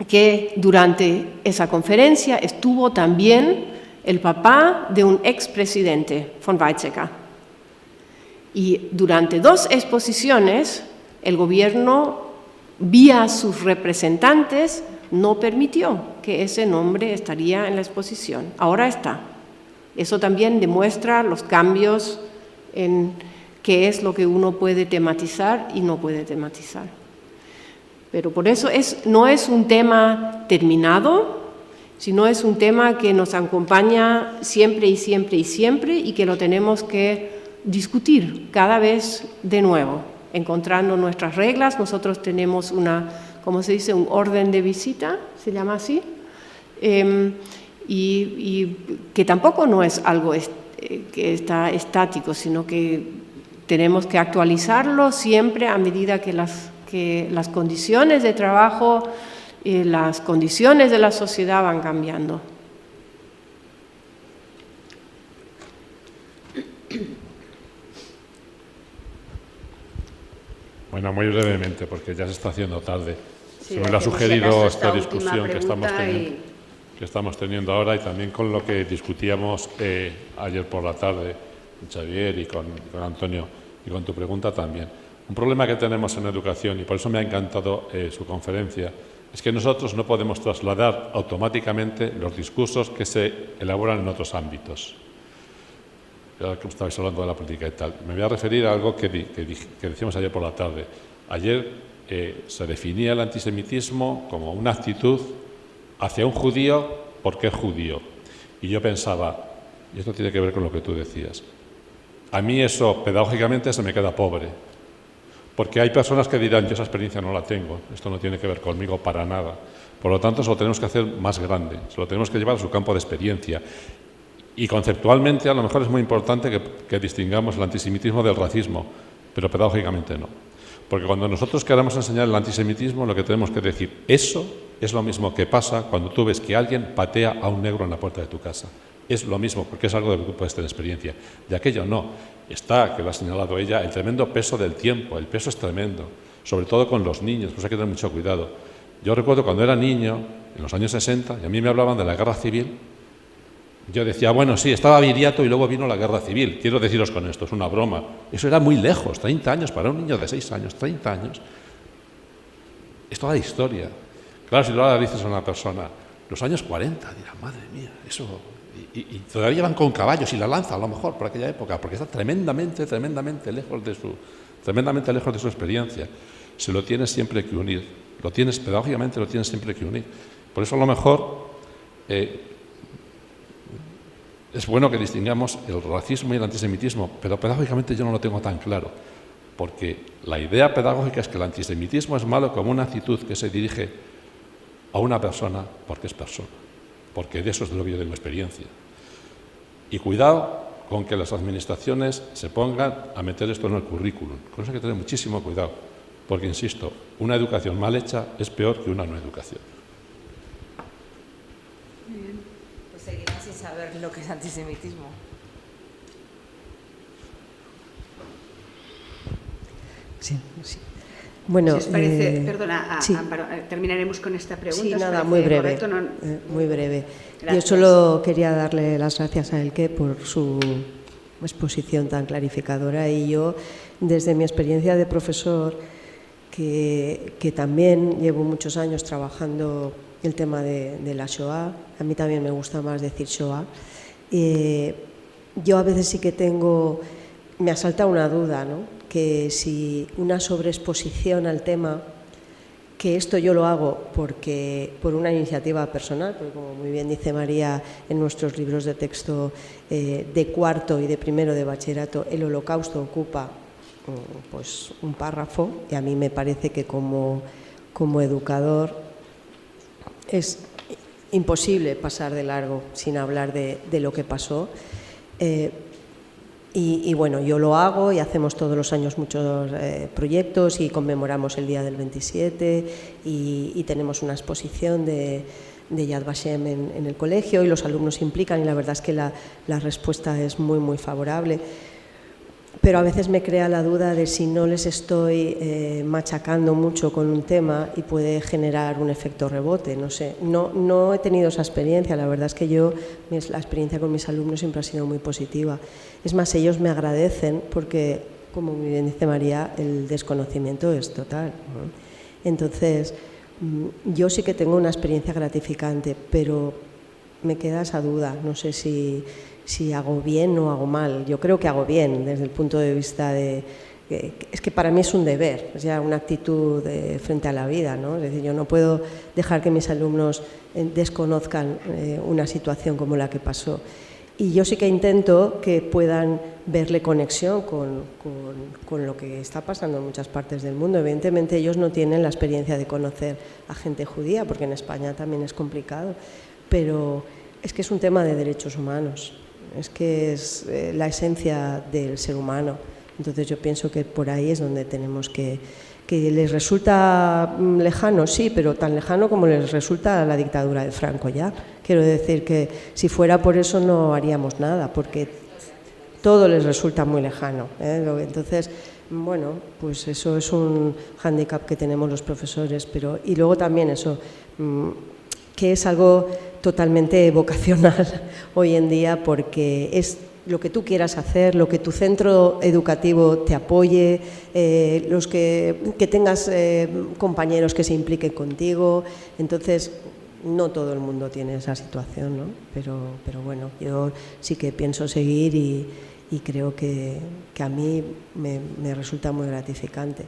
que durante esa conferencia estuvo también el papá de un expresidente, von Weizsäcker. Y durante 2 exposiciones, el gobierno, vía sus representantes, no permitió que ese nombre estaría en la exposición. Ahora está. Eso también demuestra los cambios qué es lo que uno puede tematizar y no puede tematizar. Pero por eso no es un tema terminado, sino es un tema que nos acompaña siempre y siempre y siempre, y que lo tenemos que discutir cada vez de nuevo, encontrando nuestras reglas. Nosotros tenemos ¿cómo se dice? Un orden de visita, se llama así, y que tampoco no es algo que está estático, sino que tenemos que actualizarlo siempre a medida que las condiciones de trabajo y las condiciones de la sociedad van cambiando. Bueno, muy brevemente, porque ya se está haciendo tarde. Sí, se me ha hacemos, sugerido si acaso, esta esta última discusión pregunta que estamos teniendo ahora, y también con lo que discutíamos ayer por la tarde, Xavier, y con Antonio, y con tu pregunta también. Un problema que tenemos en educación, y por eso me ha encantado su conferencia, es que nosotros no podemos trasladar automáticamente los discursos que se elaboran en otros ámbitos. Ya que estabais hablando de la política y tal, me voy a referir a algo que decíamos ayer por la tarde. Ayer se definía el antisemitismo como una actitud hacia un judío porque es judío. Y yo pensaba, y esto tiene que ver con lo que tú decías, a mí eso pedagógicamente se me queda pobre, porque hay personas que dirán, yo esa experiencia no la tengo, esto no tiene que ver conmigo para nada. Por lo tanto, se lo tenemos que hacer más grande, se lo tenemos que llevar a su campo de experiencia. Y conceptualmente a lo mejor es muy importante que distingamos el antisemitismo del racismo, pero pedagógicamente no. Porque cuando nosotros queramos enseñar el antisemitismo, lo que tenemos que decir, eso es lo mismo que pasa cuando tú ves que alguien patea a un negro en la puerta de tu casa. Es lo mismo, porque es algo de lo que tú puedes tener experiencia. De aquello no. Está, que lo ha señalado ella, el tremendo peso del tiempo. El peso es tremendo, sobre todo con los niños, pues hay que tener mucho cuidado. Yo recuerdo cuando era niño, en los años 60, y a mí me hablaban de la guerra civil. Yo decía, bueno, sí, estaba Viriato y luego vino la guerra civil. Quiero deciros con esto, es una broma. Eso era muy lejos, 30 años para un niño de 6 años, 30 años. Es toda la historia. Claro, si tú ahora dices a una persona, los años 40, dirá, madre mía, eso... Y todavía van con caballos y la lanza, a lo mejor, por aquella época, porque está tremendamente lejos de su experiencia. Se lo tienes siempre que unir. Pedagógicamente lo tienes siempre que unir. Por eso a lo mejor... es bueno que distingamos el racismo y el antisemitismo, pero pedagógicamente yo no lo tengo tan claro, porque la idea pedagógica es que el antisemitismo es malo como una actitud que se dirige a una persona porque es persona, porque de eso es de lo que yo tengo experiencia. Y cuidado con que las administraciones se pongan a meter esto en el currículum. Con eso hay que tener muchísimo cuidado, porque, insisto, una educación mal hecha es peor que una no educación. Seguirán sin saber lo que es antisemitismo. Sí, sí. Bueno, si os parece, perdona, sí. Amparo, terminaremos con esta pregunta. Sí, nada, parece muy breve. Correcto? No, muy breve. Gracias. Yo solo quería darle las gracias a Elke por su exposición tan clarificadora, y yo, desde mi experiencia de profesor, que también llevo muchos años trabajando el tema de la Shoah, a mí también me gusta más decir Shoah, yo a veces sí que me asalta una duda, ¿no? Que si una sobreexposición al tema, que esto yo lo hago por una iniciativa personal, porque como muy bien dice María, en nuestros libros de texto de cuarto y de primero de bachillerato, el Holocausto ocupa pues un párrafo, y a mí me parece que como educador es imposible pasar de largo sin hablar de lo que pasó. Y bueno, yo lo hago y hacemos todos los años muchos proyectos y conmemoramos el día del 27 y tenemos una exposición de Yad Vashem en el colegio, y los alumnos se implican, y la verdad es que la respuesta es muy, muy favorable. Pero a veces me crea la duda de si no les estoy machacando mucho con un tema y puede generar un efecto rebote, no sé. No he tenido esa experiencia, la verdad es que la experiencia con mis alumnos siempre ha sido muy positiva. Es más, ellos me agradecen porque, como muy bien dice María, el desconocimiento es total, ¿no? Entonces, yo sí que tengo una experiencia gratificante, pero me queda esa duda, no sé si si hago bien o hago mal. Yo creo que hago bien desde el punto de vista de... Es que para mí es un deber, es ya una actitud frente a la vida, ¿no? Es decir, yo no puedo dejar que mis alumnos desconozcan una situación como la que pasó. Y yo sí que intento que puedan verle conexión con lo que está pasando en muchas partes del mundo. Evidentemente ellos no tienen la experiencia de conocer a gente judía, porque en España también es complicado, pero es que es un tema de derechos humanos, es que es la esencia del ser humano. Entonces yo pienso que por ahí es donde tenemos que les resulta lejano, sí, pero tan lejano como les resulta la dictadura de Franco ya. Quiero decir que si fuera por eso no haríamos nada, porque todo les resulta muy lejano, ¿eh? Entonces, bueno, pues eso es un hándicap que tenemos los profesores, y luego también eso, que es algo totalmente vocacional hoy en día, porque es lo que tú quieras hacer, lo que tu centro educativo te apoye, los que tengas compañeros que se impliquen contigo. Entonces, no todo el mundo tiene esa situación, ¿no? Pero bueno, yo sí que pienso seguir y creo que a mí me resulta muy gratificante.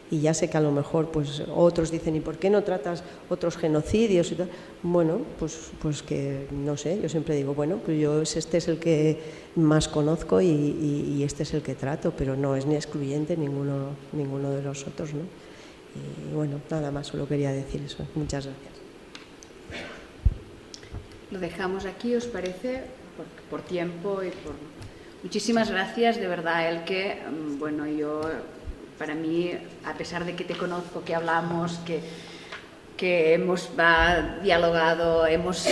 Y ya sé que a lo mejor pues otros dicen, ¿y por qué no tratas otros genocidios y tal? Bueno, pues que no sé, yo siempre digo, bueno, pues yo este es el que más conozco y este es el que trato, pero no es ni excluyente ninguno de los otros, ¿no? Y bueno, nada más, solo quería decir eso. Muchas gracias. Lo dejamos aquí, ¿os parece? Por tiempo y por... Muchísimas gracias, de verdad, Elke. Bueno, yo... Para mí, a pesar de que te conozco, que hablamos, que hemos dialogado, hemos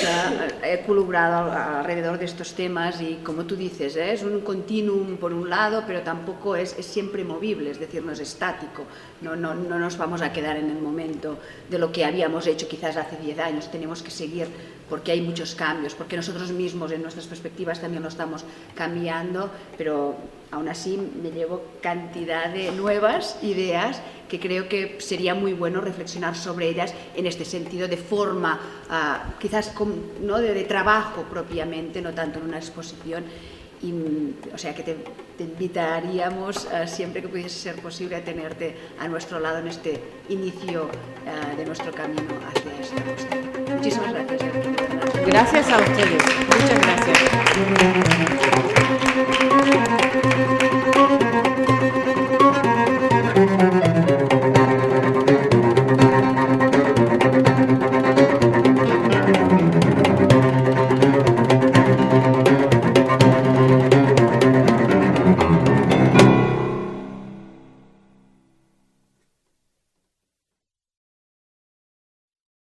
colaborado alrededor de estos temas y, como tú dices, es un continuum por un lado, pero tampoco es siempre movible, es decir, no es estático. No nos vamos a quedar en el momento de lo que habíamos hecho quizás hace 10 años. Tenemos que seguir porque hay muchos cambios, porque nosotros mismos en nuestras perspectivas también lo estamos cambiando, pero aún así me llevo cantidad de nuevas ideas que creo que sería muy bueno reflexionar sobre ellas en este sentido de forma, quizás ¿no? de trabajo propiamente, no tanto en una exposición. Y, o sea que te invitaríamos siempre que pudiese ser posible a tenerte a nuestro lado en este inicio de nuestro camino hacia esta cuestión. Muchísimas gracias. Gracias a ustedes. Muchas gracias.